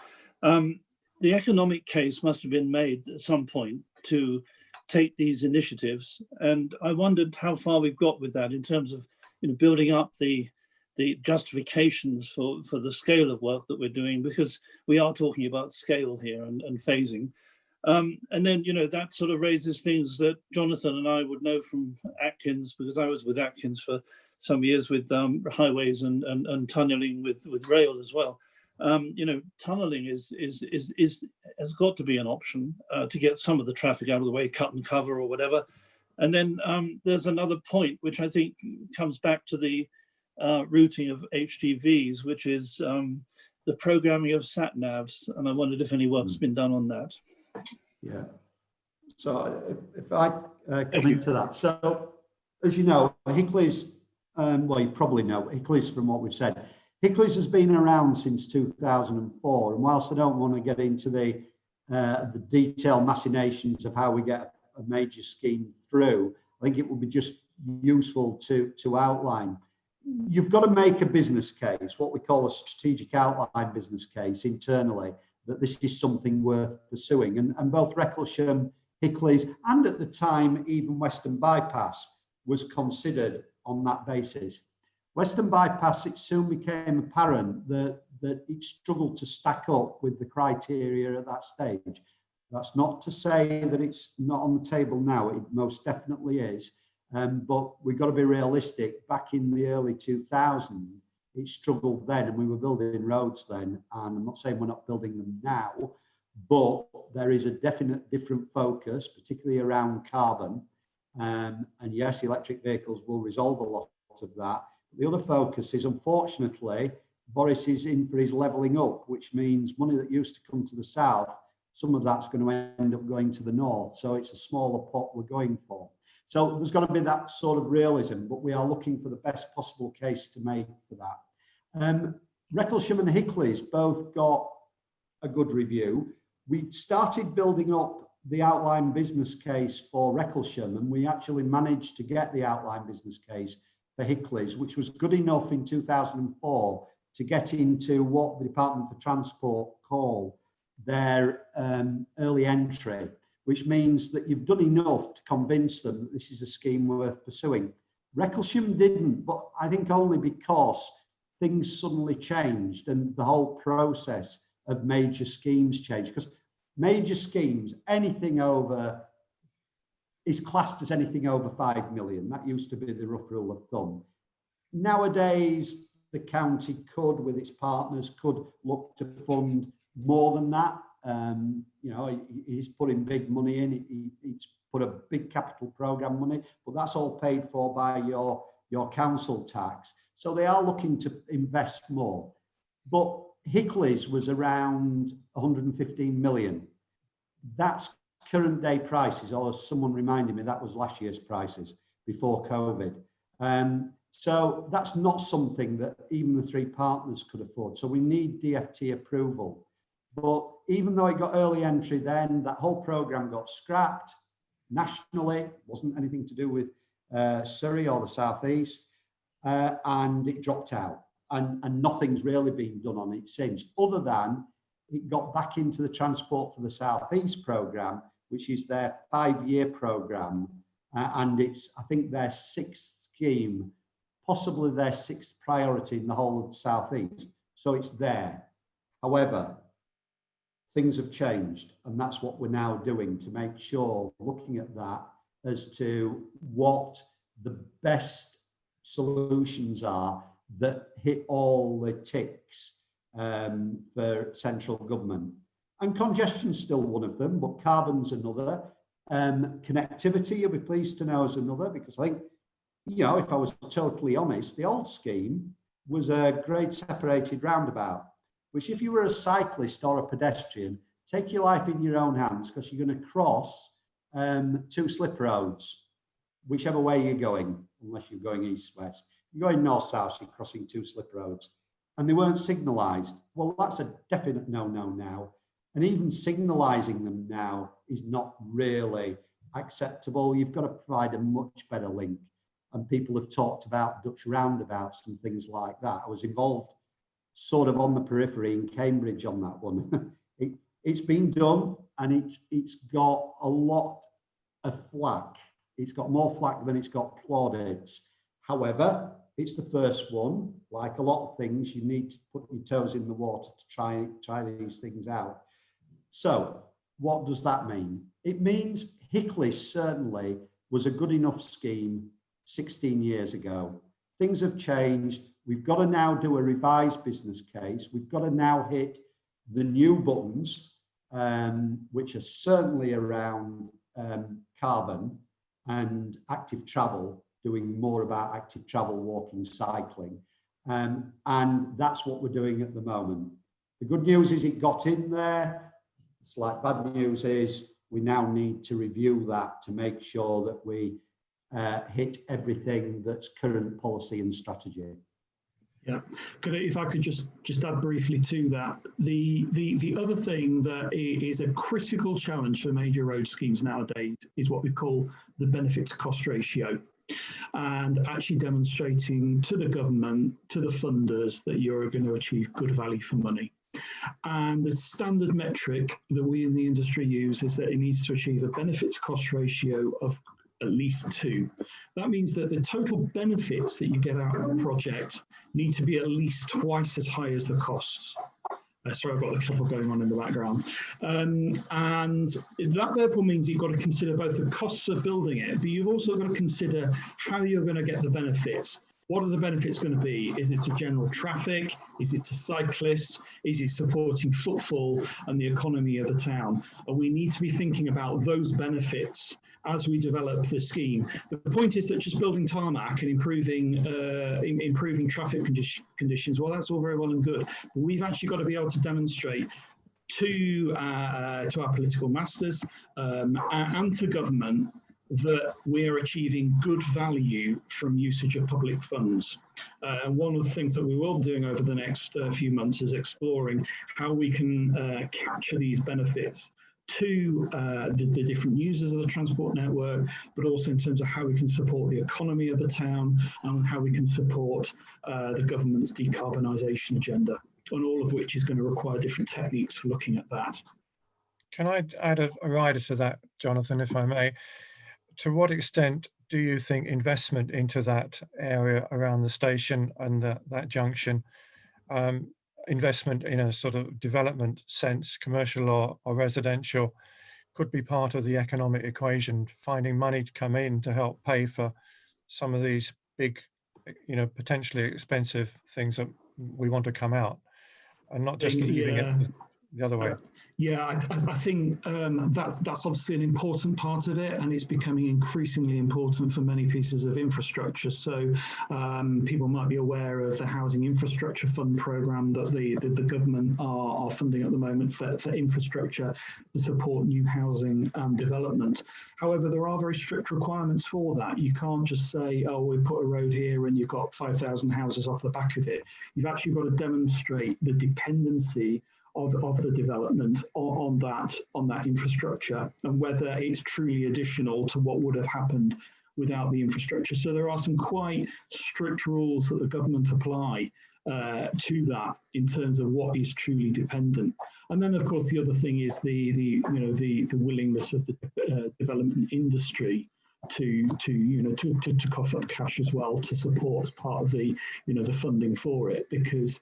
on. The economic case must have been made at some point to take these initiatives, and I wondered how far we've got with that in terms of building up the justifications for the scale of work that we're doing, because we are talking about scale here and phasing. And then, that sort of raises things that Jonathan and I would know from Atkins, because I was with Atkins for some years with highways and tunnelling with rail as well. Tunnelling has got to be an option to get some of the traffic out of the way, cut and cover or whatever. And then there's another point, which I think comes back to the routing of HGVs, which is the programming of sat-navs. And I wondered if any work's been done on that. Yeah. So if I come into that. So as you know, Hickley's, well, you probably know Hickley's from what we've said. Hickley's has been around since 2004, and whilst I don't want to get into the detailed machinations of how we get a major scheme through, I think it would be just useful to outline. You've got to make a business case, what we call a strategic outline business case internally, that this is something worth pursuing. And both Recklesham, Hickley's, and at the time, even Western Bypass was considered on that basis. Western Bypass, it soon became apparent that it struggled to stack up with the criteria at that stage. That's not to say that it's not on the table now, it most definitely is. But we've got to be realistic. Back in the early 2000s, it struggled then, and we were building roads then. And I'm not saying we're not building them now, but there is a definite different focus, particularly around carbon. And yes, electric vehicles will resolve a lot of that. The other focus is, unfortunately, Boris is in for his levelling up, which means money that used to come to the south, some of that's going to end up going to the north. So it's a smaller pot we're going for. So there's got to be that sort of realism, but we are looking for the best possible case to make for that. Recklesham and Hickley's both got a good review. We started building up the outline business case for Recklesham, and we actually managed to get the outline business case for Hickley's, which was good enough in 2004 to get into what the Department for Transport call their early entry, which means that you've done enough to convince them that this is a scheme worth pursuing. Recklesham didn't, but I think only because things suddenly changed and the whole process of major schemes changed. Because major schemes, anything over, is classed as anything over 5 million. That used to be the rough rule of thumb. Nowadays, the county could, with its partners, could look to fund more than that. He's putting big money in. He's put a big capital program money, but that's all paid for by your council tax. So they are looking to invest more. But Hickley's was around 115 million. That's current day prices, or as someone reminded me, that was last year's prices before COVID. So that's not something that even the three partners could afford. So we need DFT approval. But even though it got early entry then, that whole programme got scrapped nationally. It wasn't anything to do with Surrey or the South East, and it dropped out. And nothing's really been done on it since, other than it got back into the Transport for the South East programme, which is their 5-year programme. And it's, I think, their 6th scheme, possibly their 6th priority in the whole of the South East. So it's there. However, things have changed, and that's what we're now doing to make sure, looking at that as to what the best solutions are that hit all the ticks for central government. And congestion's still one of them, but carbon's another. Connectivity, you'll be pleased to know, is another, because I think, you know, if I was totally honest, the old scheme was a grade separated roundabout, which if you were a cyclist or a pedestrian, take your life in your own hands, because you're going to cross 2 slip roads, whichever way you're going, unless you're going east-west. You're going north-south, you're crossing 2 slip roads. And they weren't signalised. Well, that's a definite no-no now. And even signalising them now is not really acceptable. You've got to provide a much better link. And people have talked about Dutch roundabouts and things like that. I was involved sort of on the periphery in Cambridge on that one. It's been done, and it's got a lot of flack. It's got more flack than it's got plaudits. However, it's the first one. Like a lot of things, you need to put your toes in the water to try these things out. So what does that mean? It means Hickley certainly was a good enough scheme 16 years ago. Things have changed. We've got to now do a revised business case. We've got to now hit the new buttons, which are certainly around carbon and active travel, doing more about active travel, walking, cycling. And that's what we're doing at the moment. The good news is it got in there. It's like bad news is we now need to review that to make sure that we hit everything that's current policy and strategy. Yeah, if I could just add briefly to that, the other thing that is a critical challenge for major road schemes nowadays is what we call the benefit to cost ratio, and actually demonstrating to the government, to the funders, that you're going to achieve good value for money. And the standard metric that we in the industry use is that it needs to achieve a benefit to cost ratio of at least 2. That means that the total benefits that you get out of the project need to be at least twice as high as the costs. Sorry, I've got the couple going on in the background. And that therefore means you've got to consider both the costs of building it, but you've also got to consider how you're going to get the benefits. What are the benefits going to be? Is it to general traffic? Is it to cyclists? Is it supporting footfall and the economy of the town? And we need to be thinking about those benefits as we develop the scheme. The point is that just building tarmac and improving traffic conditions, well, that's all very well and good. But we've actually got to be able to demonstrate to our political masters and to government that we are achieving good value from usage of public funds. And one of the things that we will be doing over the next few months is exploring how we can capture these benefits to the different users of the transport network, but also in terms of how we can support the economy of the town and how we can support the government's decarbonisation agenda, and all of which is going to require different techniques for looking at that. Can I add a rider to that, Jonathan, if I may? To what extent do you think investment into that area around the station and that junction, investment in a sort of development sense, commercial or residential, could be part of the economic equation, finding money to come in to help pay for some of these big, you know, potentially expensive things that we want to come out, and not just leaving it the other way? Yeah, I think that's obviously an important part of it, and it's becoming increasingly important for many pieces of infrastructure. So people might be aware of the Housing Infrastructure Fund programme that the government are funding at the moment for infrastructure to support new housing and development. However, there are very strict requirements for that. You can't just say, oh, we put a road here and you've got 5,000 houses off the back of it. You've actually got to demonstrate the dependency of the development on that infrastructure, and whether it's truly additional to what would have happened without the infrastructure. So there are some quite strict rules that the government apply to that in terms of what is truly dependent. And then, of course, the other thing is the willingness of the development industry to cough up cash as well to support as part of the the funding for it, because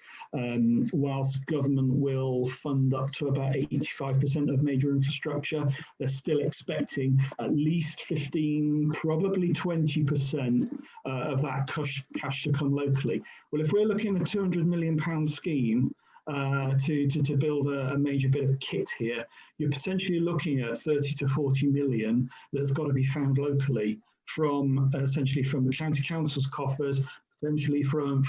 whilst government will fund up to about 85% of major infrastructure, they're still expecting at least 15, probably 20% of that cash to come locally. Well, if we're looking at a £200 million scheme to build a major bit of kit here, you're potentially looking at 30 to 40 million that's got to be found locally from essentially from the county council's coffers, potentially from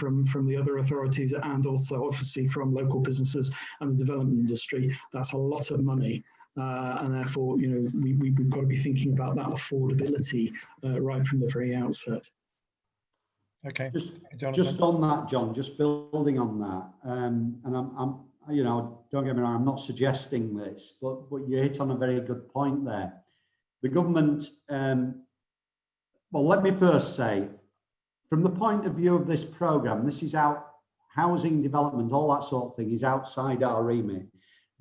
the other authorities, and also obviously from local businesses and the development industry. That's a lot of money. And therefore, we've got to be thinking about that affordability right from the very outset. Okay. Just on that, John, just building on that, and I'm don't get me wrong, I'm not suggesting this, but you hit on a very good point there. The government, well, let me first say, from the point of view of this programme, this is housing development, all that sort of thing is outside our remit.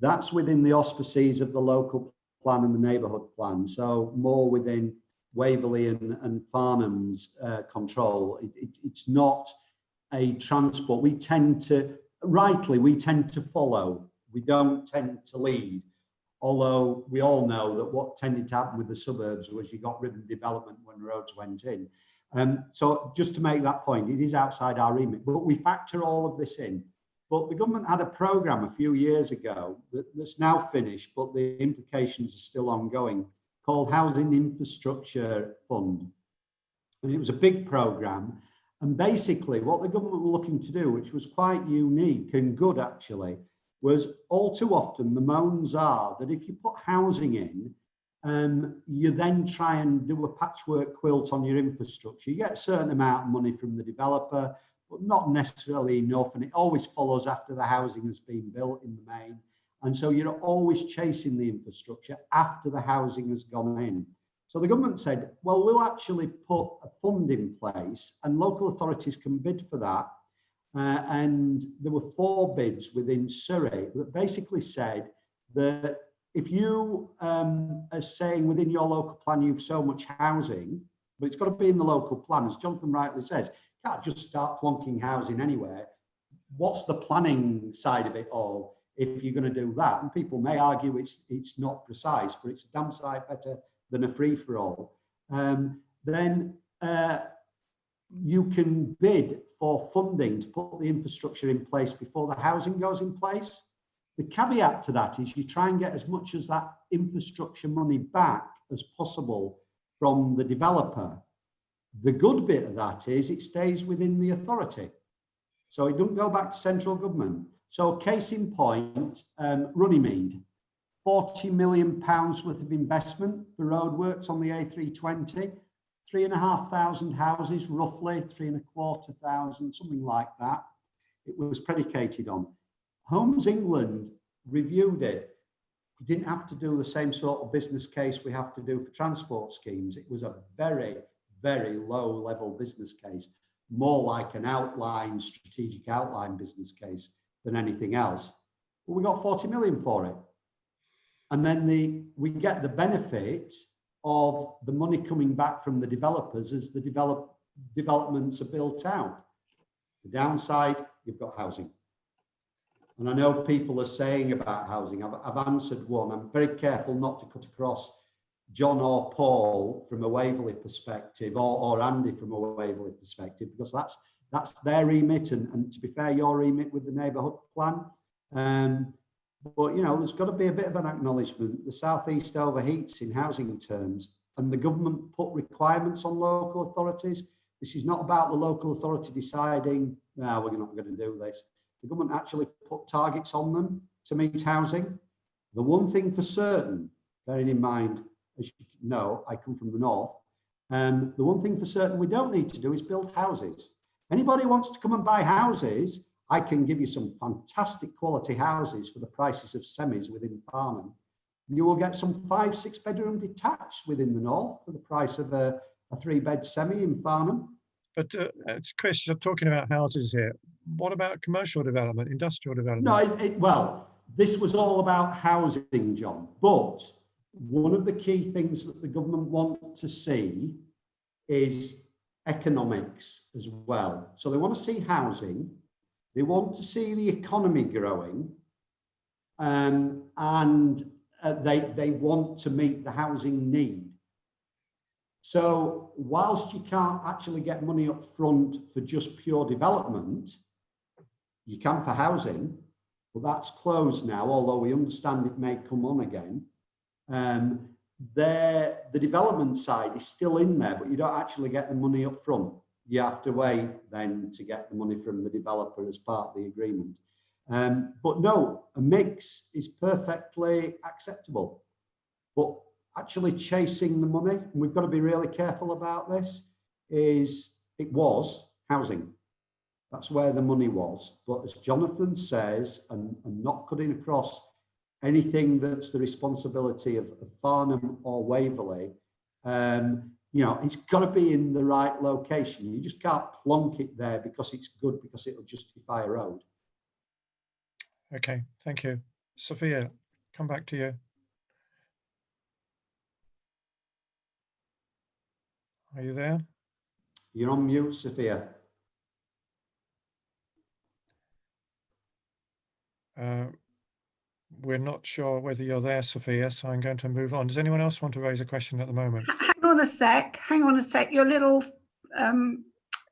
That's within the auspices of the local plan and the neighbourhood plan, so more within Waverley and Farnham's control. It's not a transport. We tend to follow. We don't tend to lead. Although we all know that what tended to happen with the suburbs was you got rid of development when roads went in. So just to make that point, it is outside our remit, but we factor all of this in. But the government had a programme a few years ago that's now finished, but the implications are still ongoing, called Housing Infrastructure Fund. And it was a big programme. And basically what the government were looking to do, which was quite unique and good actually, was all too often the moans are that if you put housing in, you then try and do a patchwork quilt on your infrastructure. You get a certain amount of money from the developer, but not necessarily enough. And it always follows after the housing has been built in the main. And so you're always chasing the infrastructure after the housing has gone in. So the government said, well, we'll actually put a fund in place and local authorities can bid for that. And there were 4 bids within Surrey that basically said that if you are saying within your local plan you've so much housing, but it's got to be in the local plan, as Jonathan rightly says, you can't just start plonking housing anywhere. What's the planning side of it all? If you're going to do that, and people may argue it's not precise, but it's a damn sight better than a free-for-all, then you can bid for funding to put the infrastructure in place before the housing goes in place. The caveat to that is you try and get as much as that infrastructure money back as possible from the developer. The good bit of that is it stays within the authority. So it doesn't go back to central government. So case in point, Runnymede, £40 million worth of investment for roadworks on the A320, 3,500 houses, roughly 3,250, something like that. It was predicated on. Homes England reviewed it. We didn't have to do the same sort of business case we have to do for transport schemes. It was a very, very low level business case, more like an outline, strategic outline business case than anything else. But we got 40 million for it. And then we get the benefit of the money coming back from the developers as the developments are built out. The downside, you've got housing. And I know people are saying about housing, I've answered one. I'm very careful not to cut across John or Paul from a Waverley perspective, or Andy from a Waverley perspective, because that's their remit, and to be fair, your remit with the neighbourhood plan. But there's got to be a bit of an acknowledgement. The South East overheats in housing terms, and the government put requirements on local authorities. This is not about the local authority deciding, no, we're not going to do this. The government actually put targets on them to meet housing. The one thing for certain, bearing in mind, as you know, I come from the north, the one thing for certain we don't need to do is build houses. Anybody wants to come and buy houses, I can give you some fantastic quality houses for the prices of semis within Farnham. You will get some 5-6 bedroom detached within the north for the price of a 3-bed semi in Farnham. But it's Chris, you're talking about houses here. What about commercial development, industrial development? No, well, this was all about housing, John. But one of the key things that the government want to see is economics as well. So they want to see housing, they want to see the economy growing, and they want to meet the housing need. So whilst you can't actually get money up front for just pure development, you can for housing, but that's closed now, although we understand it may come on again. The development side is still in there, but you don't actually get the money up front. You have to wait then to get the money from the developer as part of the agreement. But no, a mix is perfectly acceptable. But actually chasing the money, and we've got to be really careful about this, is it was housing. That's where the money was. But as Jonathan says, and not cutting across anything that's the responsibility of Farnham or Waverley, you know, it's got to be in the right location. You just can't plonk it there because it's good, because it'll justify a road. Okay, thank you. Sophia, come back to you. Are you there? You're on mute, Sophia. We're not sure whether you're there, Sophia, so I'm going to move on. Does anyone else want to raise a question at the moment? Hang on a sec. Your little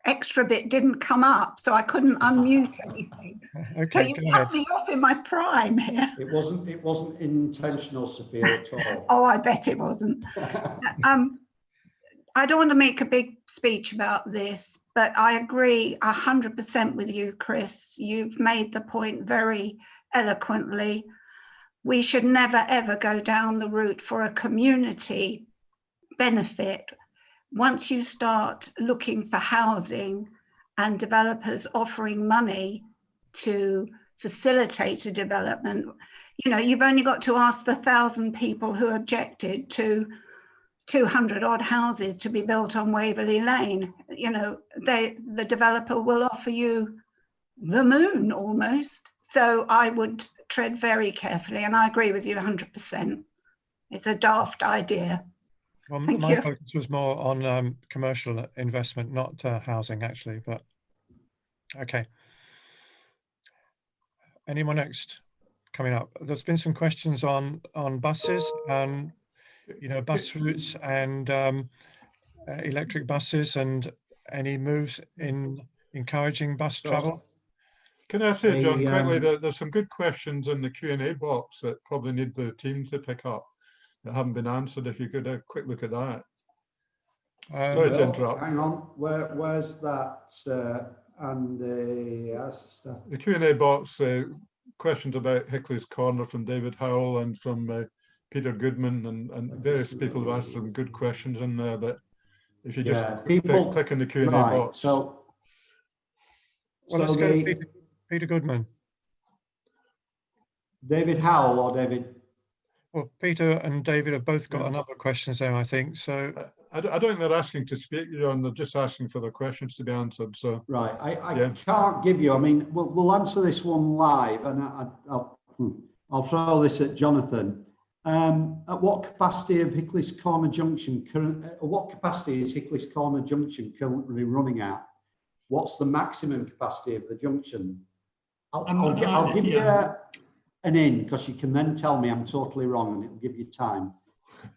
extra bit didn't come up, so I couldn't unmute anything. Okay, so you cut me off in my prime here. It wasn't intentional, Sophia, at all. Oh, I bet it wasn't. I don't want to make a big speech about this, but I agree 100% with you, Chris. You've made the point very eloquently. We should never, ever go down the route for a community benefit. Once you start looking for housing and developers offering money to facilitate a development, you know, you've only got to ask the 1,000 people who objected to 200 odd houses to be built on Waverley Lane. You know, the developer will offer you the moon almost. So I would tread very carefully, and I agree with you 100%. It's a daft idea. Well, my focus was more on commercial investment, not housing, actually, but okay. Anyone next coming up? There's been some questions on buses and, you know, bus routes and electric buses, and any moves in encouraging bus travel. Can I say, John, quickly, there's some good questions in the Q&A box that probably need the team to pick up that haven't been answered. If you could have a quick look at that. Sorry to interrupt. Hang on, where's that? The Q&A box, questions about Hickley's Corner from David Howell and from Peter Goodman, and various people have asked some good questions in there. But if you just click in the Q&A box. So, let's go to Peter Goodman. David Howell or David? Well, Peter and David have both got a number of questions there, I think. So I don't think they're asking to speak, John. They're just asking for their questions to be answered. So right, I can't give you. I mean, we'll answer this one live, and I'll throw this at Jonathan. At what capacity of Hickley's Corner Junction what capacity is Hickley's Corner Junction currently running at? What's the maximum capacity of the junction? I'll give you an in, because you can then tell me I'm totally wrong, and it'll give you time.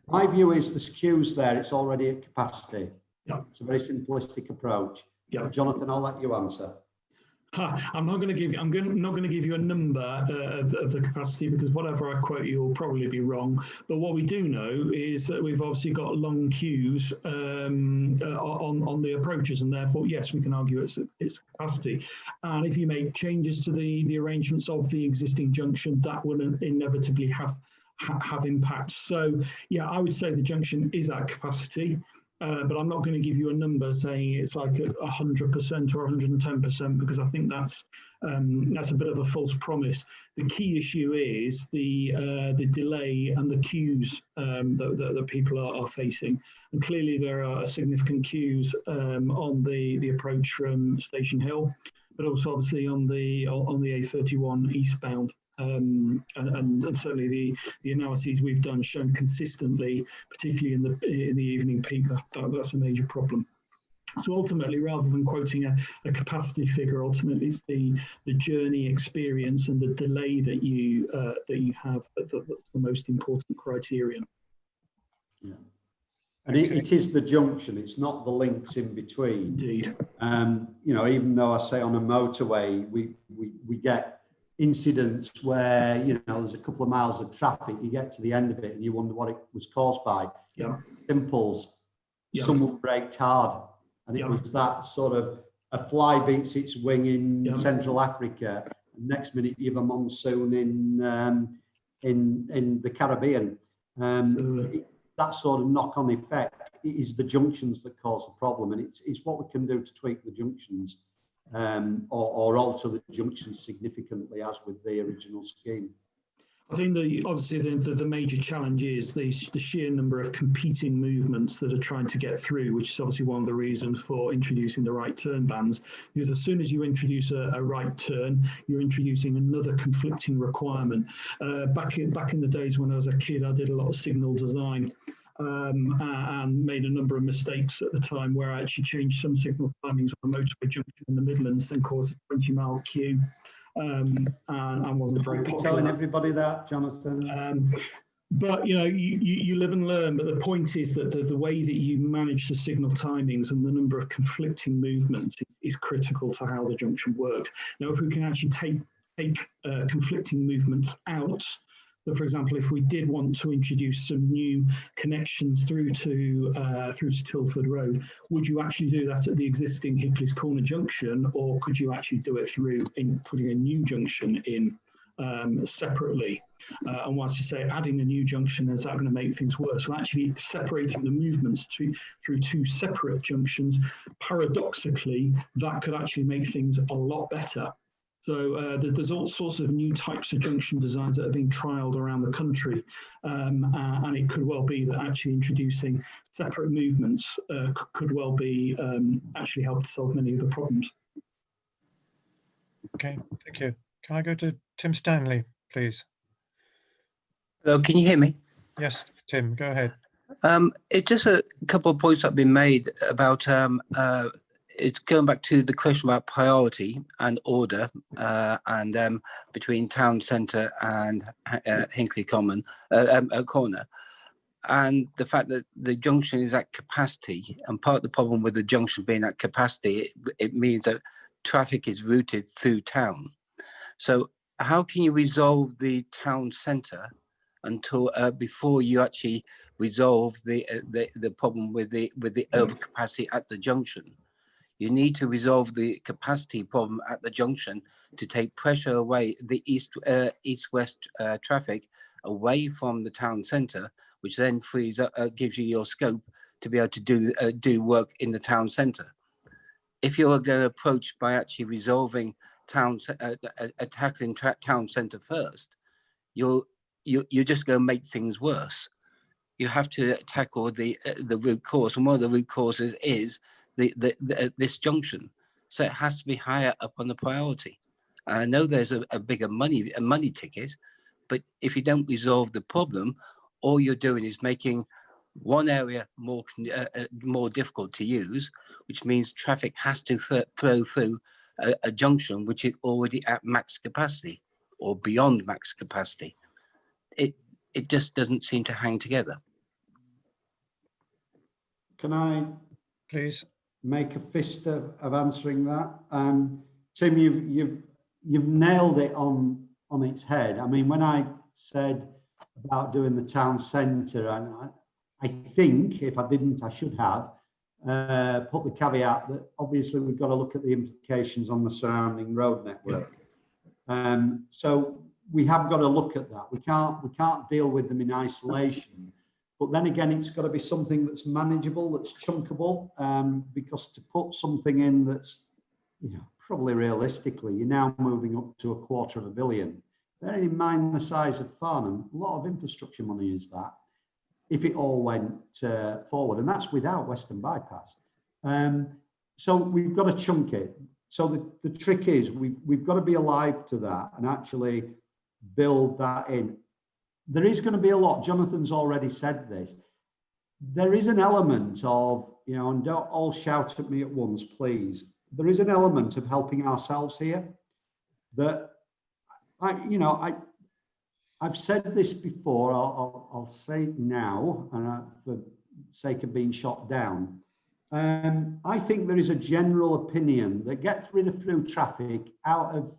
My view is there's queues there, it's already at capacity. Yeah. It's a very simplistic approach. Yeah. Jonathan, I'll let you answer. I'm not going to give you a number of the capacity, because whatever I quote you will probably be wrong. But what we do know is that we've obviously got long queues on the approaches, and therefore, yes, we can argue its capacity. And if you make changes to the arrangements of the existing junction, that will inevitably have impacts. So yeah, I would say the junction is at capacity. But I'm not going to give you a number saying it's like 100% or 110%, because I think that's a bit of a false promise. The key issue is the delay and the queues that people are facing, and clearly there are significant queues on the approach from Station Hill, but also obviously on the A31 eastbound. And certainly the analyses we've done shown consistently, particularly in the evening peak, that's a major problem. So ultimately, rather than quoting a capacity figure, ultimately it's the journey experience and the delay that you have that's the most important criterion. Yeah. And it is the junction, it's not the links in between. Indeed. You know, even though I say on a motorway, we get incidents where, you know, there's a couple of miles of traffic, you get to the end of it and you wonder what it was caused by. Yeah. Simples, someone braked hard, and it was that sort of a fly beats its wing in Central Africa, and next minute you have a monsoon in the Caribbean. That sort of knock-on effect is the junctions that cause the problem, and it's what we can do to tweak the junctions or alter the junctions significantly, as with the original scheme. I think obviously the major challenge is the sheer number of competing movements that are trying to get through, which is obviously one of the reasons for introducing the right turn bans. Because as soon as you introduce a right turn, you're introducing another conflicting requirement. Back in the days when I was a kid, I did a lot of signal design. And made a number of mistakes at the time where I actually changed some signal timings on a motorway junction in the Midlands and caused a 20-mile queue. And wasn't very popular. Telling everybody that, Jonathan. But you know, you live and learn. But the point is that the way that you manage the signal timings and the number of conflicting movements is critical to how the junction works. Now, if we can actually take conflicting movements out. So, for example, if we did want to introduce some new connections through to Tilford Road, would you actually do that at the existing Hickley's Corner junction, or could you actually do it through putting a new junction in separately? And once you say adding a new junction, is that going to make things worse? Well, actually separating the movements through two separate junctions, paradoxically, that could actually make things a lot better. So there's all sorts of new types of junction designs that are being trialled around the country, and it could well be that actually introducing separate movements could well be actually help to solve many of the problems. Okay, thank you. Can I go to Tim Stanley, please? Hello, can you hear me? Yes, Tim, go ahead. It's just a couple of points that have been made about it's going back to the question about priority and order and between town centre and Hickley Corner, and the fact that the junction is at capacity. And part of the problem with the junction being at capacity, it means that traffic is routed through town. So how can you resolve the town centre until before you actually resolve the problem with the overcapacity at the junction? You need to resolve the capacity problem at the junction to take pressure away, the east-west traffic away from the town centre, which then frees up, gives you your scope to be able to do work in the town centre. If you're going to approach by actually resolving tackling town centre first, you're just going to make things worse. You have to tackle the root cause, and one of the root causes is this junction, so it has to be higher up on the priority. I know there's a bigger money ticket, but if you don't resolve the problem, all you're doing is making one area more difficult to use, which means traffic has to flow through a junction which is already at max capacity or beyond max capacity. It just doesn't seem to hang together. Can I please make a fist of answering that? Tim, you've nailed it on its head. I mean, when I said about doing the town centre, and I think if I didn't, I should have put the caveat that obviously we've got to look at the implications on the surrounding road network. So we have got to look at that. We can't deal with them in isolation. But then again, it's got to be something that's manageable, that's chunkable, because to put something in that's, probably realistically, you're now moving up to $250 million. Bearing in mind the size of Farnham, a lot of infrastructure money is that, if it all went forward, and that's without Western Bypass. So we've got to chunk it. So the trick is we've got to be alive to that and actually build that in. There is going to be a lot. Jonathan's already said this. There is an element of, you know, and don't all shout at me at once, please. There is an element of helping ourselves here that I've said this before, I'll say it now, and for the sake of being shot down. I think there is a general opinion that gets rid of through traffic out of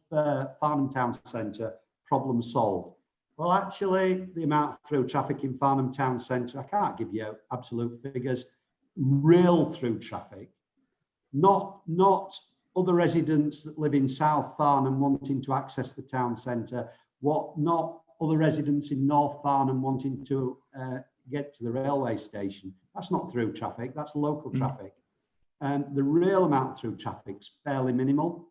Farnham Town Centre, problem solved. Well, actually, the amount of through traffic in Farnham Town Centre, I can't give you absolute figures, real through traffic, not other residents that live in South Farnham wanting to access the town centre, not other residents in North Farnham wanting to get to the railway station. That's not through traffic, that's local traffic. The real amount of through traffic is fairly minimal.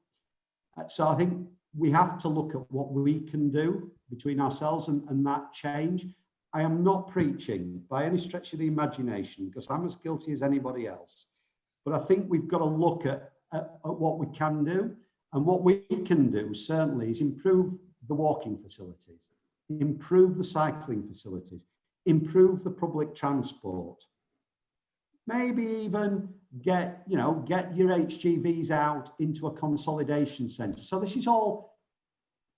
So I think we have to look at what we can do between ourselves and that change. I am not preaching by any stretch of the imagination, because I'm as guilty as anybody else. But I think we've got to look at what we can do. And what we can do certainly is improve the walking facilities, improve the cycling facilities, improve the public transport. Maybe even get your HGVs out into a consolidation centre. So this is all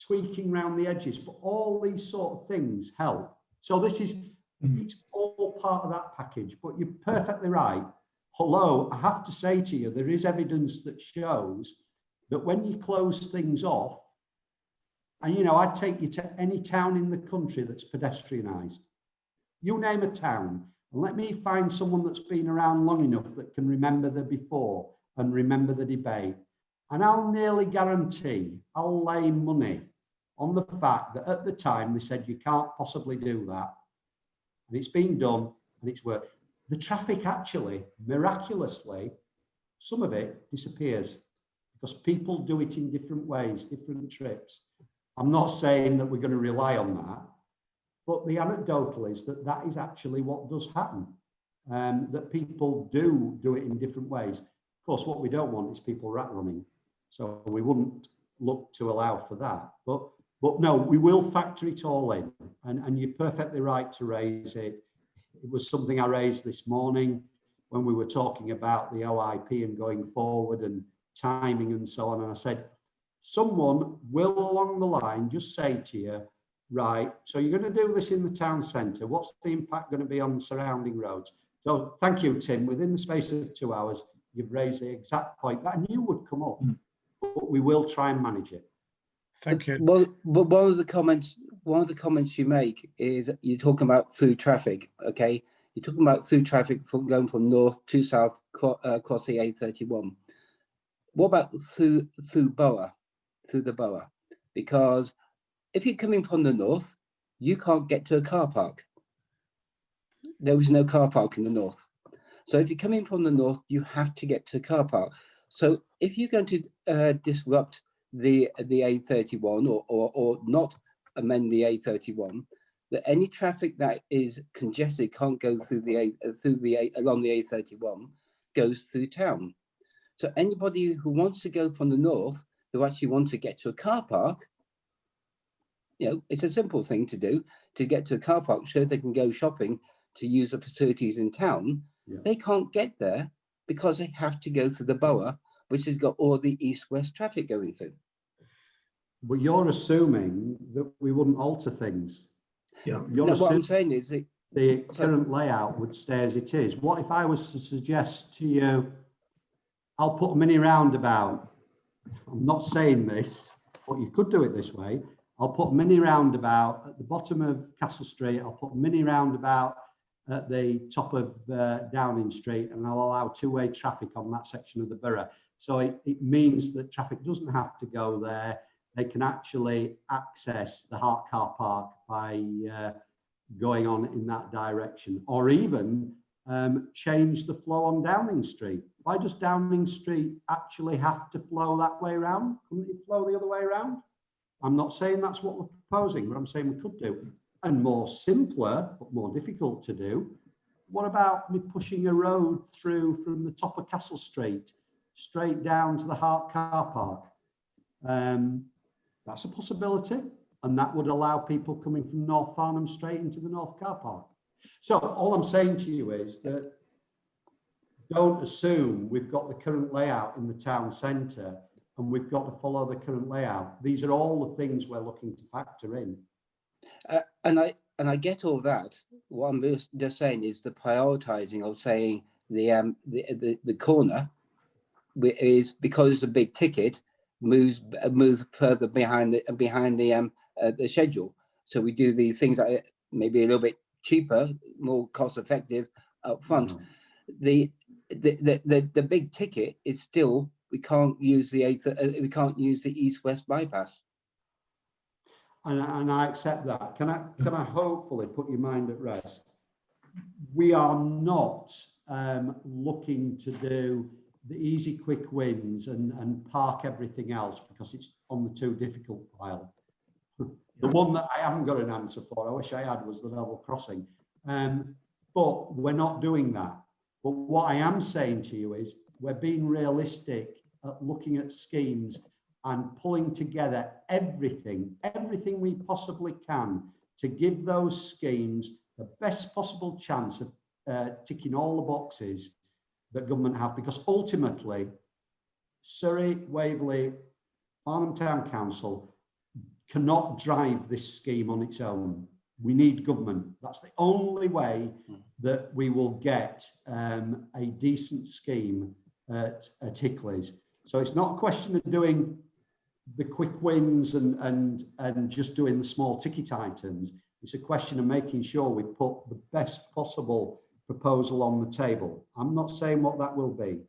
tweaking around the edges, but all these sort of things help. So it's all part of that package, but you're perfectly right. Although I have to say to you, there is evidence that shows that when you close things off, and I'd take you to any town in the country that's pedestrianised. You name a town, and let me find someone that's been around long enough that can remember the before and remember the debate. And I'll nearly guarantee, I'll lay money on the fact that at the time they said you can't possibly do that. And it's been done and it's worked. The traffic actually, miraculously, some of it disappears because people do it in different ways, different trips. I'm not saying that we're going to rely on that, but the anecdotal is that that is actually what does happen, that people do it in different ways. Of course, what we don't want is people rat running. So we wouldn't look to allow for that. But no, we will factor it all in. And you're perfectly right to raise it. It was something I raised this morning when we were talking about the OIP and going forward and timing and so on. And I said, someone will along the line just say to you, right, so you're going to do this in the town centre. What's the impact going to be on surrounding roads? So thank you, Tim. Within the space of 2 hours, you've raised the exact point that I knew would come up, but we will try and manage it. Thank you. Well, but one of the comments you make is you're talking about through traffic. Okay, you're talking about through traffic from going from north to south across the A31. What about through Borough, through the borough? Because if you're coming from the north, you can't get to a car park. There is no car park in the north. So if you're coming from the north, you have to get to a car park. So if you're going to disrupt the A31 or not amend the A31, that any traffic that is congested can't go through along the A31 goes through town. So anybody who wants to go from the north, who actually wants to get to a car park, it's a simple thing to do, to get to a car park so they can go shopping to use the facilities in town. Yeah. They can't get there because they have to go through the borough, which has got all the east-west traffic going through. But you're assuming that we wouldn't alter things. Yeah. What I'm saying is the current layout would stay as it is. What if I was to suggest to you, I'll put a mini roundabout. I'm not saying this, but you could do it this way. I'll put a mini roundabout at the bottom of Castle Street. I'll put a mini roundabout at the top of Downing Street, and I'll allow two-way traffic on that section of the borough. So it means that traffic doesn't have to go there. They can actually access the Hart car park by going on in that direction, or even change the flow on Downing Street. Why does Downing Street actually have to flow that way around? Couldn't it flow the other way around? I'm not saying that's what we're proposing, but I'm saying we could do. And more simpler, but more difficult to do. What about me pushing a road through from the top of Castle Street straight down to the Hart car park? That's a possibility. and that would allow people coming from North Farnham straight into the North car park. So all I'm saying to you is that don't assume we've got the current layout in the town centre and we've got to follow the current layout. These are all the things we're looking to factor in. And I get all that. What I'm just saying is the prioritising of saying the corner is, because it's a big ticket, moves further behind the schedule. So we do the things that are maybe a little bit cheaper, more cost effective up front. The big ticket is still, we can't use the east-west bypass. And I accept that. Can I hopefully put your mind at rest? We are not looking to do the easy quick wins and park everything else because it's on the too difficult pile. The one that I haven't got an answer for, I wish I had, was the level crossing. But we're not doing that. But what I am saying to you is we're being realistic at looking at schemes and pulling together everything we possibly can to give those schemes the best possible chance of ticking all the boxes that government have, because ultimately Surrey, Waverley, Farnham Town Council cannot drive this scheme on its own. We need government. That's the only way that we will get a decent scheme at Hickley's. So it's not a question of doing the quick wins and just doing the small ticket items. It's a question of making sure we put the best possible proposal on the table. I'm not saying what that will be.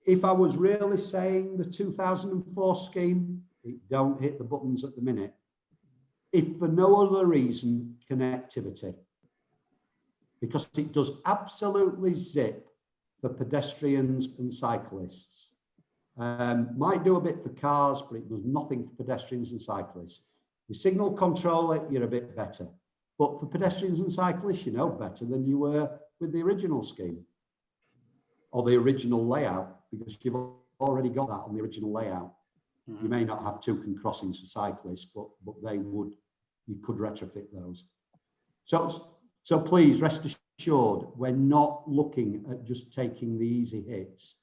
If I was really saying the 2004 scheme, it don't hit the buttons at the minute. If for no other reason, connectivity. Because it does absolutely zip for pedestrians and cyclists. Might do a bit for cars, but it does nothing for pedestrians and cyclists. The signal controller, you're a bit better. But for pedestrians and cyclists, you know better than you were with the original scheme or the original layout, because you've already got that on the original layout. You may not have token crossings for cyclists, but they would, you could retrofit those. So please rest assured, we're not looking at just taking the easy hits.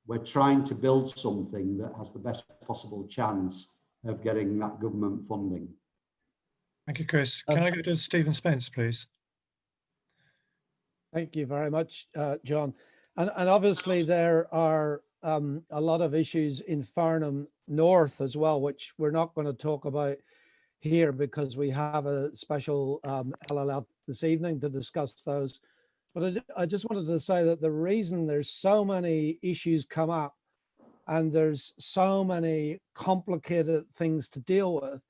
We're trying to build something that has the best possible chance of getting that government funding. Thank you, Chris. Can I go to Stephen Spence, please? Thank you very much, John. And obviously there are a lot of issues in Farnham North as well, which we're not going to talk about here because we have a special LLF this evening to discuss those. But I just wanted to say that the reason there's so many issues come up and there's so many complicated things to deal with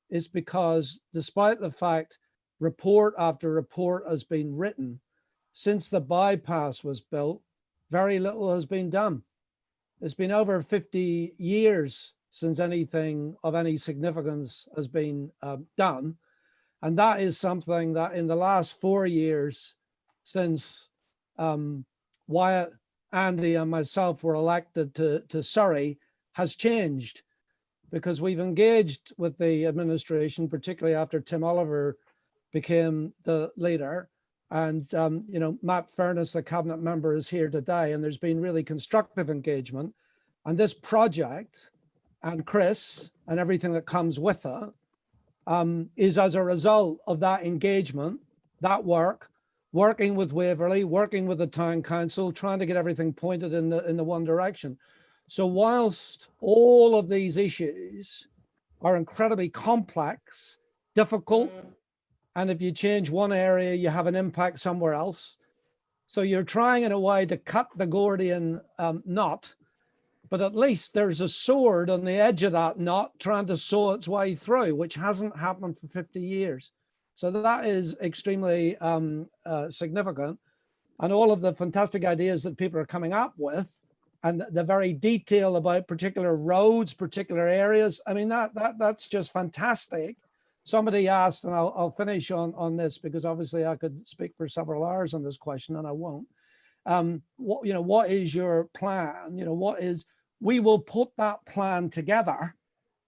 is because despite the fact report after report has been written, since the bypass was built, very little has been done. It's been over 50 years since anything of any significance has been done. And that is something that in the last 4 years since Wyatt, Andy and myself were elected to Surrey has changed, because we've engaged with the administration, particularly after Tim Oliver became the leader. And, you know, Matt Furness, the cabinet member, is here today, and there's been really constructive engagement. And this project and Chris and everything that comes with it is as a result of that engagement, that work, working with Waverley, working with the town council, trying to get everything pointed in the one direction. So whilst all of these issues are incredibly complex, difficult, and if you change one area, you have an impact somewhere else. So you're trying in a way to cut the Gordian knot, but at least there's a sword on the edge of that knot trying to saw its way through, which hasn't happened for 50 years. So that is extremely significant. And all of the fantastic ideas that people are coming up with, and the very detail about particular roads, particular areas, I mean, that's just fantastic. Somebody asked, and I'll finish on this because obviously I could speak for several hours on this question and I won't. What is your plan? We will put that plan together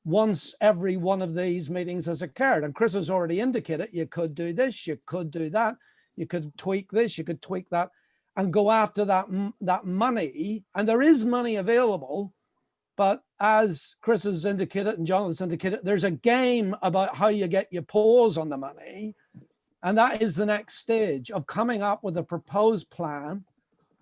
once every one of these meetings has occurred. And Chris has already indicated you could do this, you could do that, you could tweak this, you could tweak that, and go after that money. And there is money available, but as Chris has indicated and John has indicated, there's a game about how you get your paws on the money. And that is the next stage of coming up with a proposed plan,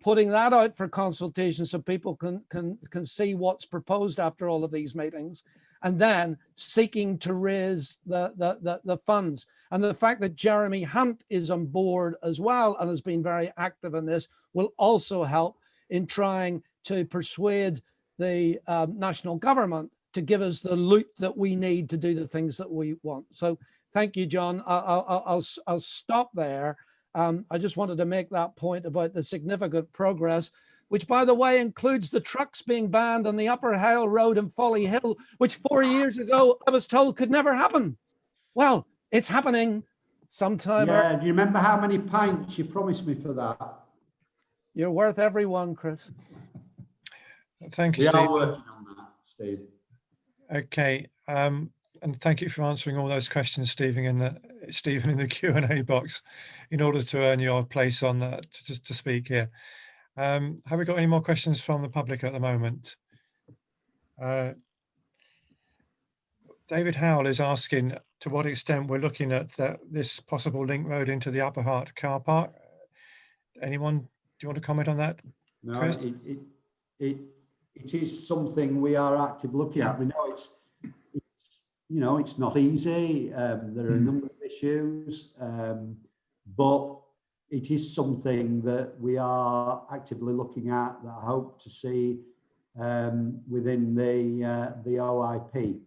putting that out for consultation so people can see what's proposed after all of these meetings, and then seeking to raise the funds. And the fact that Jeremy Hunt is on board as well and has been very active in this will also help in trying to persuade the national government to give us the loot that we need to do the things that we want. So thank you, John. I'll stop there. I just wanted to make that point about the significant progress, which, by the way, includes the trucks being banned on the Upper Hale Road in Folly Hill, which 4 years ago I was told could never happen. Well, it's happening sometime. Yeah, do you remember how many pints you promised me for that? You're worth every one, Chris. Thank you, we Steve. We are working on that, Steve. Okay, and thank you for answering all those questions, Stephen, in the Q&A box, in order to earn your place on that to speak here. Have we got any more questions from the public at the moment? David Howell is asking to what extent we're looking at this possible link road into the Upper Hart car park. Anyone, do you want to comment on that? No, it is something we are actively looking at. We know it's not easy. There are a number of issues, but it is something that we are actively looking at that I hope to see within the OIP.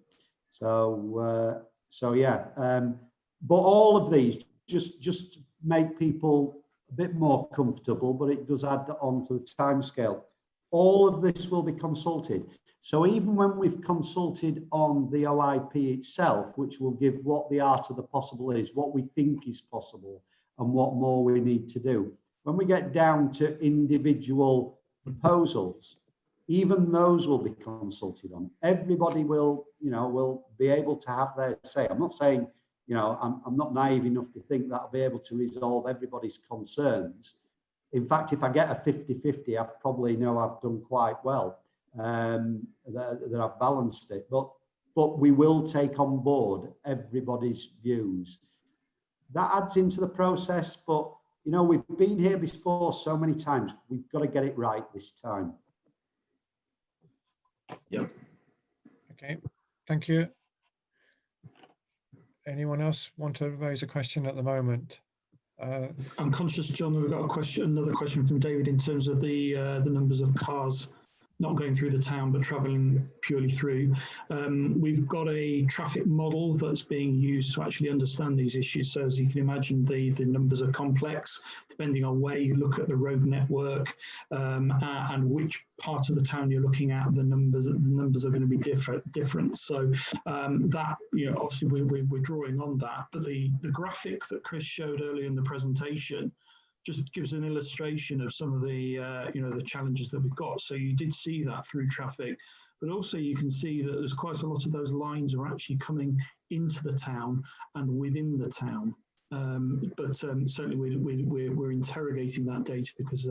So yeah, but all of these just make people a bit more comfortable, but it does add on to the timescale. All of this will be consulted. So even when we've consulted on the OIP itself, which will give what the art of the possible is, what we think is possible, and what more we need to do. When we get down to individual proposals, even those will be consulted on. Everybody will be able to have their say. I'm not saying, I'm not naive enough to think that I'll be able to resolve everybody's concerns. In fact, if I get a 50-50, I probably know I've done quite well, that I've balanced it. But we will take on board everybody's views. That adds into the process, but we've been here before so many times. We've got to get it right this time. Yeah. Okay, thank you. Anyone else want to raise a question at the moment? I'm conscious, John, we've got another question from David in terms of the numbers of cars not going through the town but travelling purely through. We've got a traffic model that's being used to actually understand these issues. So as you can imagine, the numbers are complex depending on where you look at the road network and which part of the town you're looking at. The numbers are going to be different. So that obviously we're drawing on that. But the graphic that Chris showed earlier in the presentation just gives an illustration of some of the the challenges that we've got. So you did see that through traffic, but also you can see that there's quite a lot of those lines are actually coming into the town and within the town. But certainly we're interrogating that data because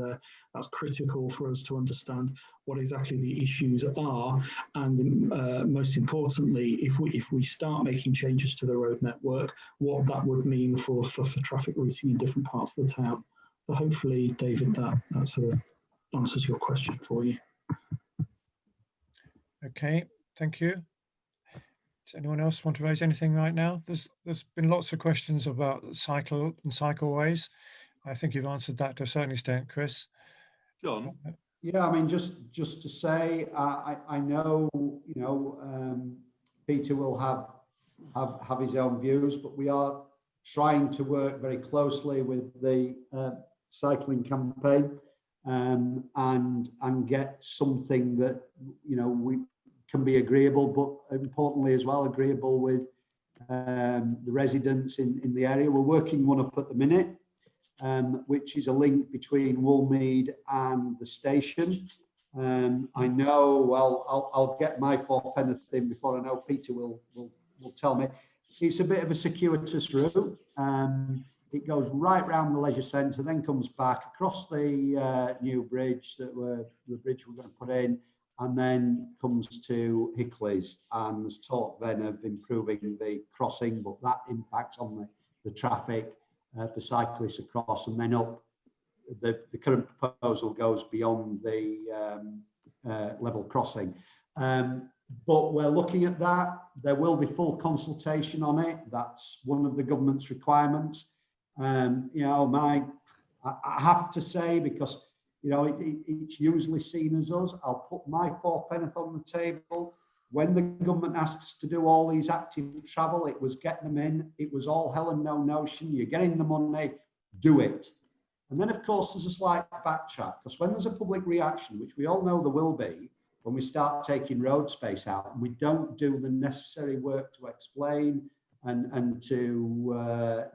that's critical for us to understand what exactly the issues are, and most importantly, if we start making changes to the road network, what that would mean for traffic routing in different parts of the town. So hopefully, David, that sort of answers your question for you. Okay, thank you. Does anyone else want to raise anything right now? There's been lots of questions about cycle and cycleways. I think you've answered that to a certain extent, Chris. John? Yeah, I mean, just to say, I know, Peter will have his own views, but we are trying to work very closely with the cycling campaign and get something that we can be agreeable, but importantly as well agreeable with the residents in the area. We're working one up at the minute, which is a link between Woolmead and the station, I know, well, I'll get my fourpenny thing before I know Peter will tell me. It's a bit of a circuitous route. It goes right round the leisure centre, then comes back across the new bridge the bridge we're going to put in, and then comes to Hickley's. And there's talk then of improving the crossing, but that impacts on the traffic for cyclists across, and then up. The current proposal goes beyond the level crossing. But we're looking at that. There will be full consultation on it. That's one of the government's requirements. You know, I have to say, because, you know, it's usually seen as us, I'll put my fourpenny on the table. When the government asked us to do all these active travel, it was get them in. It was all hell and no notion. You're getting the money, do it. And then, of course, there's a slight backtrack, because when there's a public reaction, which we all know there will be, when we start taking road space out and we don't do the necessary work to explain and to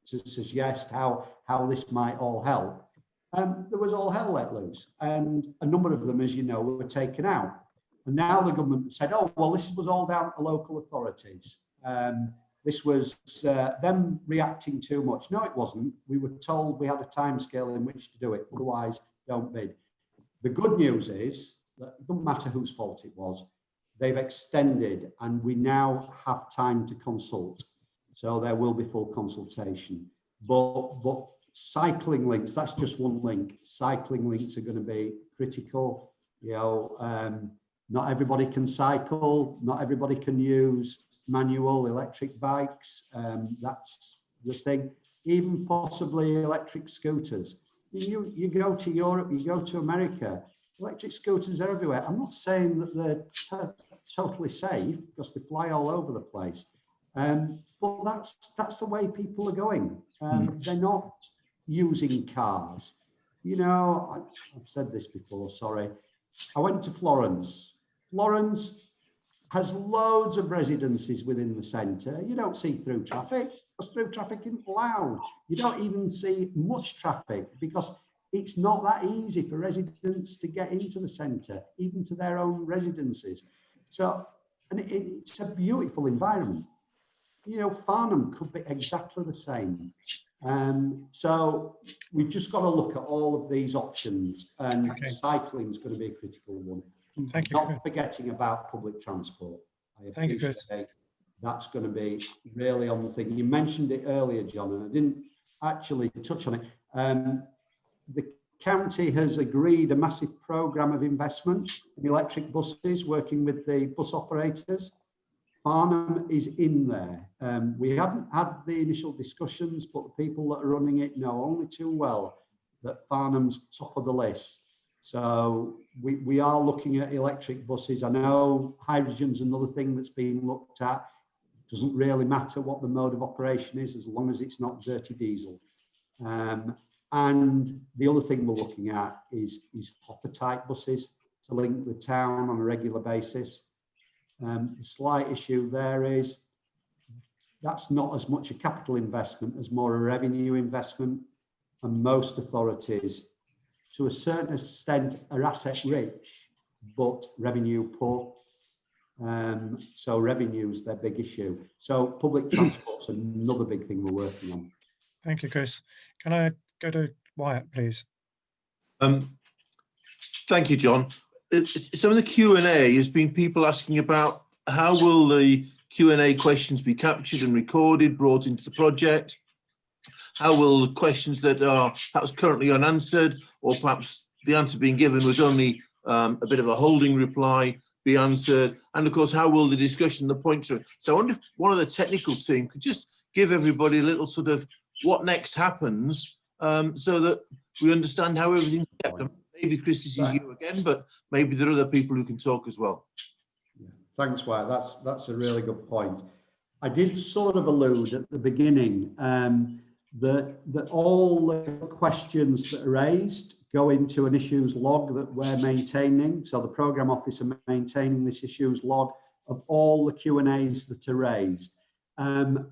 suggest how this might all help, there was all hell let loose. And a number of them, as you know, were taken out. And now the government said, oh, well, this was all down to local authorities. This was them reacting too much. No, it wasn't. We were told we had a timescale in which to do it. Otherwise, don't bid. The good news is that it doesn't matter whose fault it was. They've extended, and we now have time to consult. So there will be full consultation. But cycling links, that's just one link. Cycling links are going to be critical. You know, not everybody can cycle. Not everybody can use manual electric bikes. That's the thing. Even possibly electric scooters. You go to Europe, you go to America, electric scooters are everywhere. I'm not saying that they're totally safe, because they fly all over the place. But that's the way people are going. They're not using cars. You know, I've said this before, sorry. I went to Florence. Florence has loads of residences within the centre. You don't see through traffic, because through traffic isn't allowed. You don't even see much traffic, because it's not that easy for residents to get into the centre, even to their own residences. So, and it's a beautiful environment. You know, Farnham could be exactly the same. So we've just got to look at all of these options, and cycling is going to be a critical one. Thank you. Not forgetting about public transport. Thank you, Chris. That's going to be really on the thing. You mentioned it earlier, John, and I didn't actually touch on it. The county has agreed a massive programme of investment in electric buses, working with the bus operators. Farnham is in there. We haven't had the initial discussions, but the people that are running it know only too well that Farnham's top of the list. So we are looking at electric buses. I know hydrogen's another thing that's being looked at. It doesn't really matter what the mode of operation is, as long as it's not dirty diesel. And the other thing we're looking at is hopper type buses to link the town on a regular basis. The slight issue there is that's not as much a capital investment as more a revenue investment, and most authorities, to a certain extent, are asset rich, but revenue poor. So revenue's their big issue. So public transport's another big thing we're working on. Thank you, Chris. Can I go to Wyatt, please? Thank you, John. Some of the Q&A has been people asking about how will the Q&A questions be captured and recorded, brought into the project? How will the questions that are perhaps currently unanswered, or perhaps the answer being given was only a bit of a holding reply, be answered? And of course, how will the discussion, the points are? So I wonder if one of the technical team could just give everybody a little sort of what next happens, so that we understand how everything's kept. Maybe Chris, this is you again, but maybe there are other people who can talk as well. Yeah. Thanks, Wyatt. That's a really good point. I did sort of allude at the beginning that all the questions that are raised go into an issues log that we're maintaining. So the programme office are maintaining this issues log of all the Q&As that are raised, and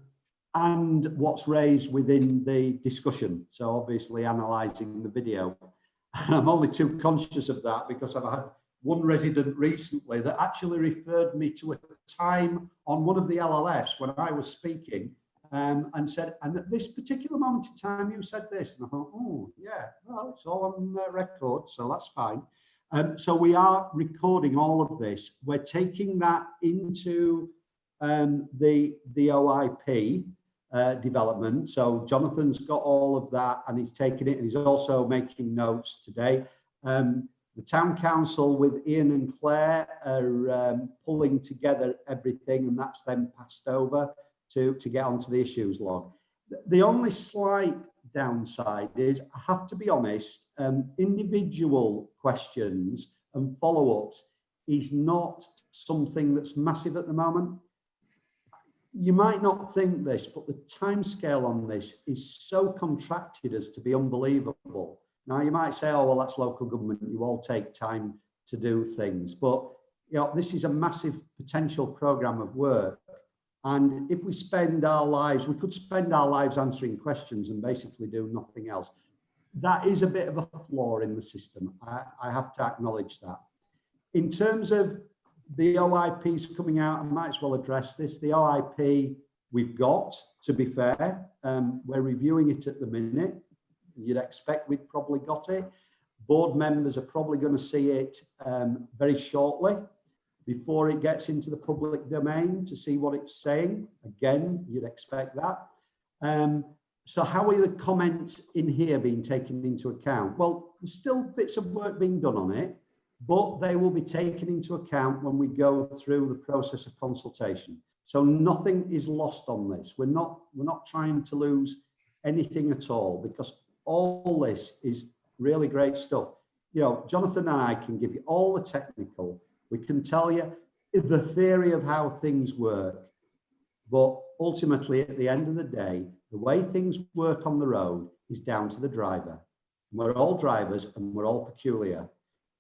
what's raised within the discussion. So obviously analysing the video. I'm only too conscious of that because I've had one resident recently that actually referred me to a time on one of the LLFs when I was speaking, and said, and at this particular moment in time, you said this. And I thought, oh, yeah, well, it's all on record, so that's fine. So we are recording all of this. We're taking that into the OIP development. So Jonathan's got all of that and he's taking it, and he's also making notes today. The town council with Ian and Claire are pulling together everything, and that's then passed over to get onto the issues log. The only slight downside is, I have to be honest, individual questions and follow-ups is not something that's massive at the moment. You might not think this, but the timescale on this is so contracted as to be unbelievable. Now, you might say, oh, well, that's local government. You all take time to do things. But, you know, this is a massive potential programme of work. And if we spend our lives, we could spend our lives answering questions and basically do nothing else. That is a bit of a flaw in the system. I have to acknowledge that. In terms of the OIPs coming out, I might as well address this. The OIP we've got, to be fair, we're reviewing it at the minute. You'd expect we'd probably got it. Board members are probably going to see it very shortly before it gets into the public domain to see what it's saying. Again, you'd expect that. So how are the comments in here being taken into account? Well, there's still bits of work being done on it, but they will be taken into account when we go through the process of consultation. So nothing is lost on this. We're not trying to lose anything at all, because all this is really great stuff. You know, Jonathan and I can give you all the technical. We can tell you the theory of how things work, but ultimately at the end of the day, the way things work on the road is down to the driver. We're all drivers and we're all peculiar.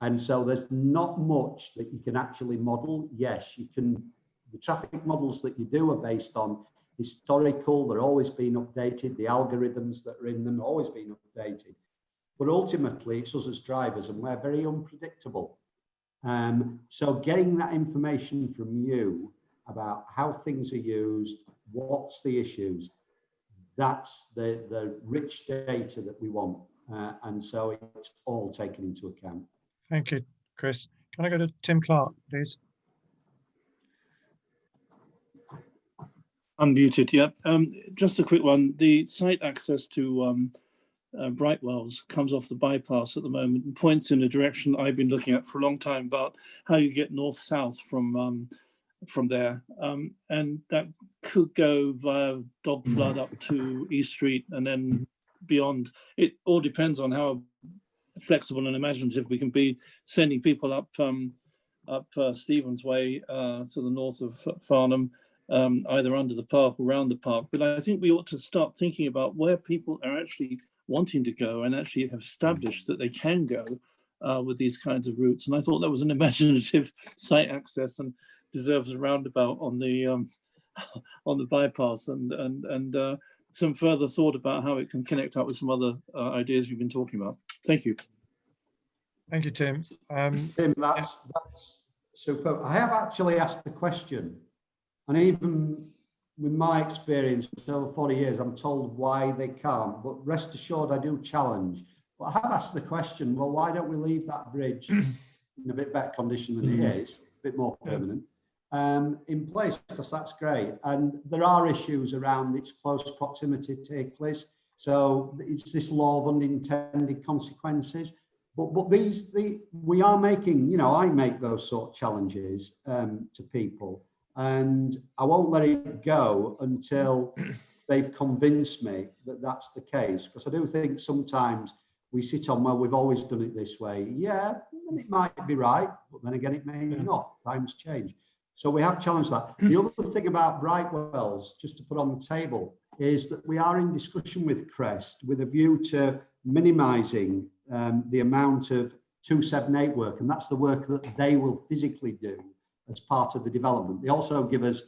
And so there's not much that you can actually model. Yes, you can. The traffic models that you do are based on historical, they're always being updated. The algorithms that are in them are always being updated. But ultimately, it's us as drivers, and we're very unpredictable. So getting that information from you about how things are used, what's the issues, that's the rich data that we want. And so it's all taken into account. Thank you, Chris. Can I go to Tim Clark, please? Unmuted, yeah. Just a quick one. The site access to Brightwells comes off the bypass at the moment and points in a direction I've been looking at for a long time about how you get north-south from there. And that could go via Dog Flood up to East Street and then beyond. It all depends on how flexible and imaginative we can be, sending people up Stevens Way to the north of Farnham, either under the park or around the park. But I think we ought to start thinking about where people are actually wanting to go and actually have established that they can go with these kinds of routes. And I thought that was an imaginative site access and deserves a roundabout on the bypass and some further thought about how it can connect up with some other ideas you've been talking about. Thank you. Thank you, Tim. Tim, that's superb. I have actually asked the question, and even with my experience over 40 years, I'm told why they can't, but rest assured I do challenge. But I have asked the question, well, why don't we leave that bridge in a bit better condition than it is, a bit more permanent, in place, because that's great. And there are issues around its close proximity to Hickley's. So it's this law of unintended consequences. But we are making, you know, I make those sort of challenges to people. And I won't let it go until they've convinced me that that's the case. Because I do think sometimes we sit on, well, we've always done it this way. Yeah, and it might be right, but then again, it may not. Times change. So we have challenged that. The other thing about Brightwells, just to put on the table, is that we are in discussion with Crest with a view to minimising the amount of 278 work. And that's the work that they will physically do as part of the development. They also give us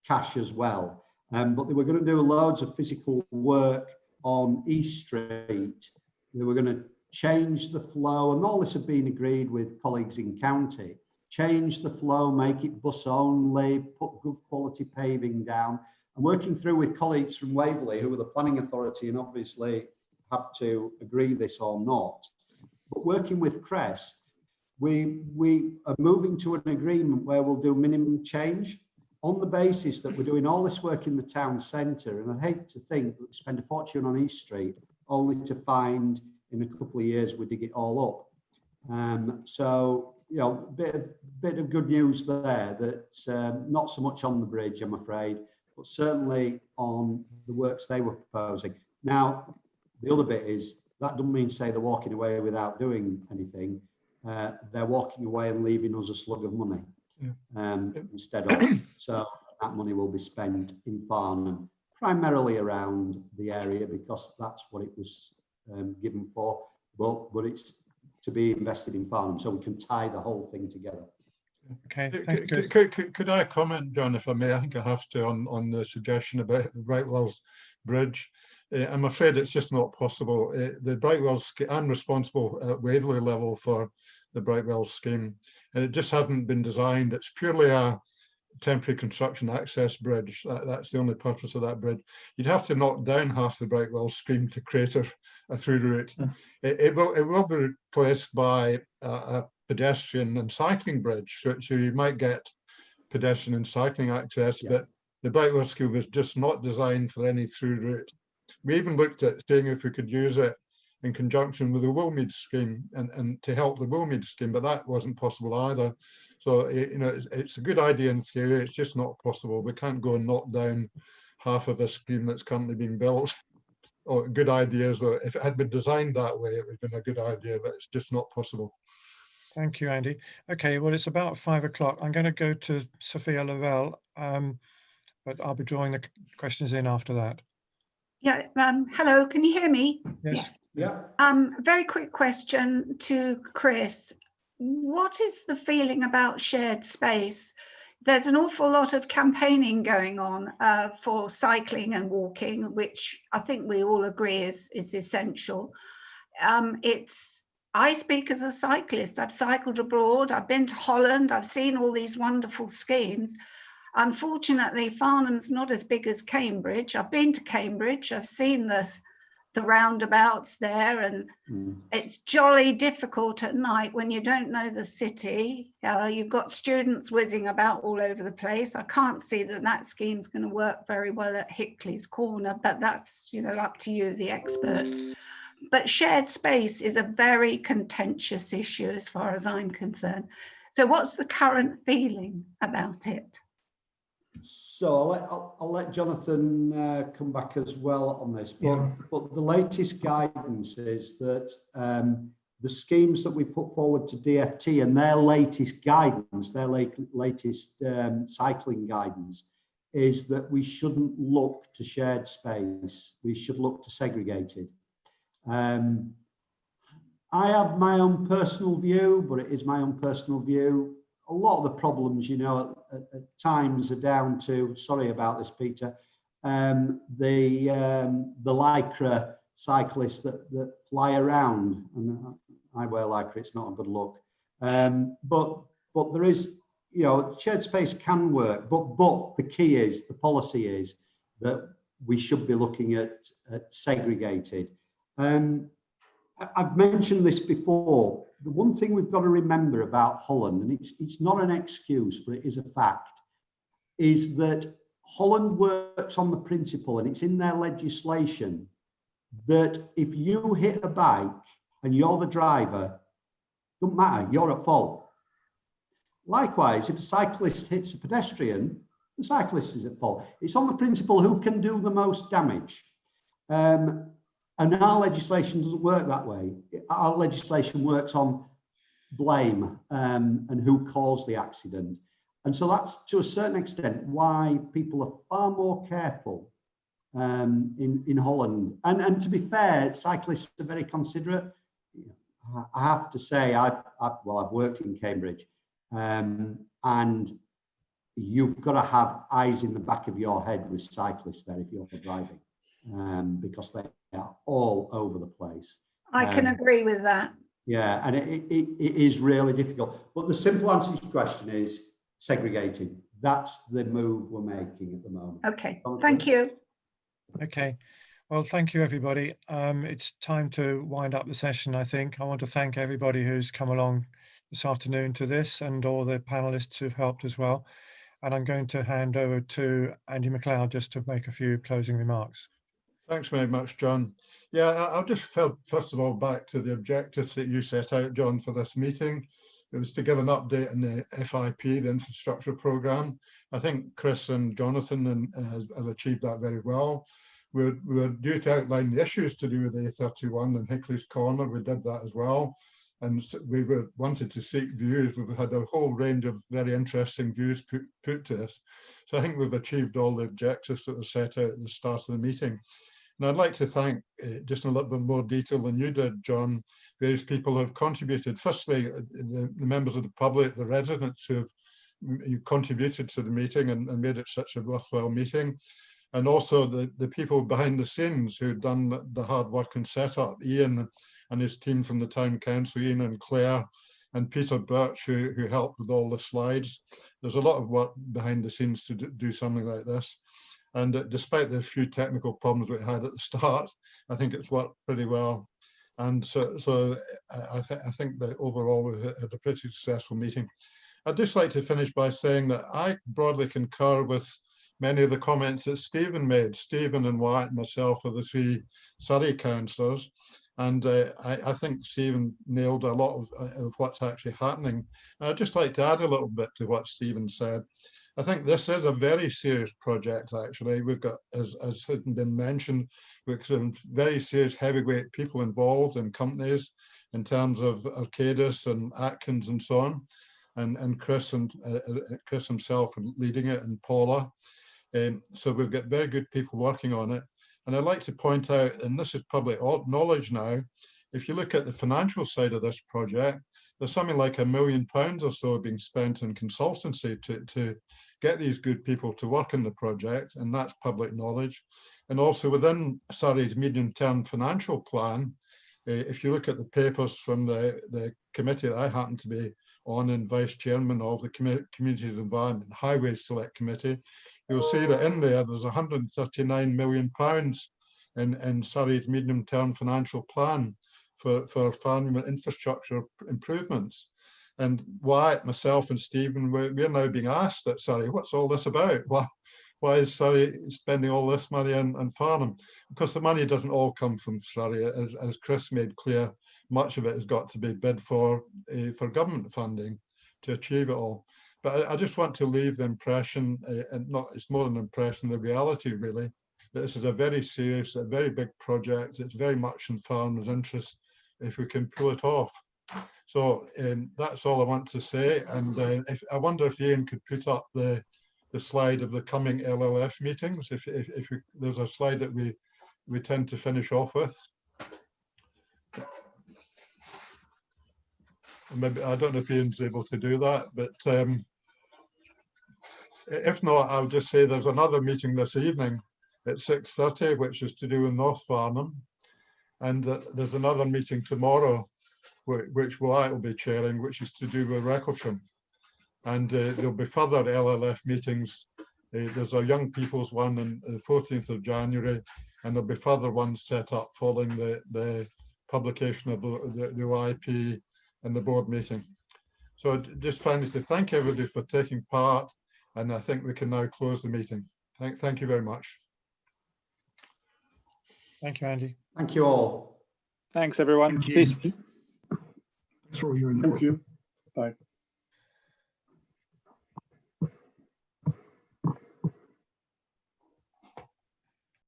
cash as well. But they were going to do loads of physical work on East Street. They were going to change the flow, and all this have been agreed with colleagues in county, change the flow, make it bus only, put good quality paving down. And working through with colleagues from Waverley, who are the planning authority and obviously have to agree this or not, but working with Crest, we are moving to an agreement where we'll do minimum change on the basis that we're doing all this work in the town centre. And I hate to think that we spend a fortune on East Street only to find in a couple of years we dig it all up. So, you know, bit of good news there, that not so much on the bridge, I'm afraid, but certainly on the works they were proposing. Now, the other bit is, that doesn't mean to say they're walking away without doing anything. They're walking away and leaving us a slug of money instead of. So that money will be spent in Farnham, primarily around the area, because that's what it was given for. But it's to be invested in Farnham, so we can tie the whole thing together. Okay. Could I comment, John, if I may? I think I have to on the suggestion about the Brightwells Bridge. I'm afraid it's just not possible. The Brightwells, I'm responsible at Waverley level for the Brightwells scheme, and it just hasn't been designed. It's purely a temporary construction access bridge. That's the only purpose of that bridge. You'd have to knock down half the Brightwells scheme to create a through route. It will be replaced by a pedestrian and cycling bridge, so you might get pedestrian and cycling access, but the Brightwells scheme was just not designed for any through route. We even looked at seeing if we could use it in conjunction with the Wilmead scheme and to help the Wilmead scheme, but that wasn't possible either. So, you know, it's a good idea in theory, it's just not possible. We can't go and knock down half of a scheme that's currently being built. Or good ideas, or if it had been designed that way, it would have been a good idea, but it's just not possible. Thank you, Andy. Okay, well, it's about 5 o'clock. I'm going to go to Sophia Lavelle, but I'll be drawing the questions in after that. Yeah, hello, can you hear me? Yes. Yeah. Very quick question to Chris. What is the feeling about shared space? There's an awful lot of campaigning going on for cycling and walking, which I think we all agree is essential. I speak as a cyclist. I've cycled abroad, I've been to Holland, I've seen all these wonderful schemes. Unfortunately, Farnham's not as big as Cambridge. I've been to Cambridge, I've seen the roundabouts there, and it's jolly difficult at night when you don't know the city. You've got students whizzing about all over the place. I can't see that scheme's going to work very well at Hickley's Corner, but that's, you know, up to you, the experts. But shared space is a very contentious issue as far as I'm concerned. So what's the current feeling about it? So I'll let Jonathan come back as well on this, but the latest guidance is that the schemes that we put forward to DFT and their latest guidance, their latest cycling guidance, is that we shouldn't look to shared space. We should look to segregated. I have my own personal view, but it is my own personal view. A lot of the problems, you know, at times are down to, sorry about this, Peter, the Lycra cyclists that fly around. And I wear Lycra, it's not a good look. But there is, you know, shared space can work, but the key is, the policy is that we should be looking at segregated. I've mentioned this before. The one thing we've got to remember about Holland, and it's not an excuse, but it is a fact, is that Holland works on the principle, and it's in their legislation, that if you hit a bike and you're the driver, doesn't matter, you're at fault. Likewise, if a cyclist hits a pedestrian, the cyclist is at fault. It's on the principle who can do the most damage. And our legislation doesn't work that way. Our legislation works on blame and who caused the accident. And so that's, to a certain extent, why people are far more careful in Holland. And to be fair, cyclists are very considerate. I have to say, I've worked in Cambridge, and you've got to have eyes in the back of your head with cyclists there if you're driving, because they are all over the place. I can agree with that. Yeah, and it is really difficult. But the simple answer to your question is segregating. That's the move we're making at the moment. Okay, thank you. Okay, well, thank you, everybody. It's time to wind up the session, I think. I want to thank everybody who's come along this afternoon to this, and all the panelists who've helped as well. And I'm going to hand over to Andy MacLeod just to make a few closing remarks. Thanks very much, John. Yeah, I'll just first of all back to the objectives that you set out, John, for this meeting. It was to give an update on the FIP, the infrastructure programme. I think Chris and Jonathan have achieved that very well. We're due to outline the issues to do with the A31 and Hickley's Corner. We did that as well. And we wanted to seek views. We've had a whole range of very interesting views put to us. So I think we've achieved all the objectives that were set out at the start of the meeting. And I'd like to thank, just in a little bit more detail than you did, John, various people who have contributed. Firstly, the members of the public, the residents who have contributed to the meeting and made it such a worthwhile meeting. And also the people behind the scenes who've done the hard work and setup, Ian and his team from the Town Council, Ian and Claire, and Peter Birch, who helped with all the slides. There's a lot of work behind the scenes to do something like this. And despite the few technical problems we had at the start, I think it's worked pretty well. And so I think that overall we had a pretty successful meeting. I'd just like to finish by saying that I broadly concur with many of the comments that Stephen made. Stephen and Wyatt and myself are the three Surrey councillors. And I think Stephen nailed a lot of what's actually happening. And I'd just like to add a little bit to what Stephen said. I think this is a very serious project, actually. We've got, as has been mentioned, we've got some very serious heavyweight people involved in companies in terms of Arcadis and Atkins and so on. And Chris himself leading it, and Paula. So we've got very good people working on it. And I'd like to point out, and this is public knowledge now, if you look at the financial side of this project, there's something like £1 million or so being spent in consultancy to get these good people to work in the project, and that's public knowledge. And also within Surrey's medium-term financial plan, if you look at the papers from the committee that I happen to be on and vice chairman of, the Community Environment and Highways Select Committee, you'll see that in there's £139 million in Surrey's medium-term financial plan for Farnham infrastructure improvements. And Wyatt, myself and Stephen, we're now being asked at Surrey, what's all this about? Why is Surrey spending all this money on Farnham? Because the money doesn't all come from Surrey. As Chris made clear, much of it has got to be bid for government funding to achieve it all. But I just want to leave the impression, and it's more than an impression, the reality really, that this is a very serious, a very big project. It's very much in Farnham's interest if we can pull it off. So that's all I want to say. And I wonder if Ian could put up the slide of the coming LLF meetings. There's a slide that we tend to finish off with. Maybe I don't know if Ian's able to do that, but if not, I'll just say there's another meeting this evening at 6:30, which is to do with North Farnham, and there's another meeting tomorrow, which I will be chairing, which is to do with Recklesham. And there'll be further LLF meetings. There's a young people's one on the 14th of January, and there'll be further ones set up following the publication of the OIP and the board meeting. So just finally to thank everybody for taking part, and I think we can now close the meeting. Thank you very much. Thank you, Andy. Thank you all. Thanks, everyone. Thank you. Peace. Thanks for all your input. Thank you. Bye.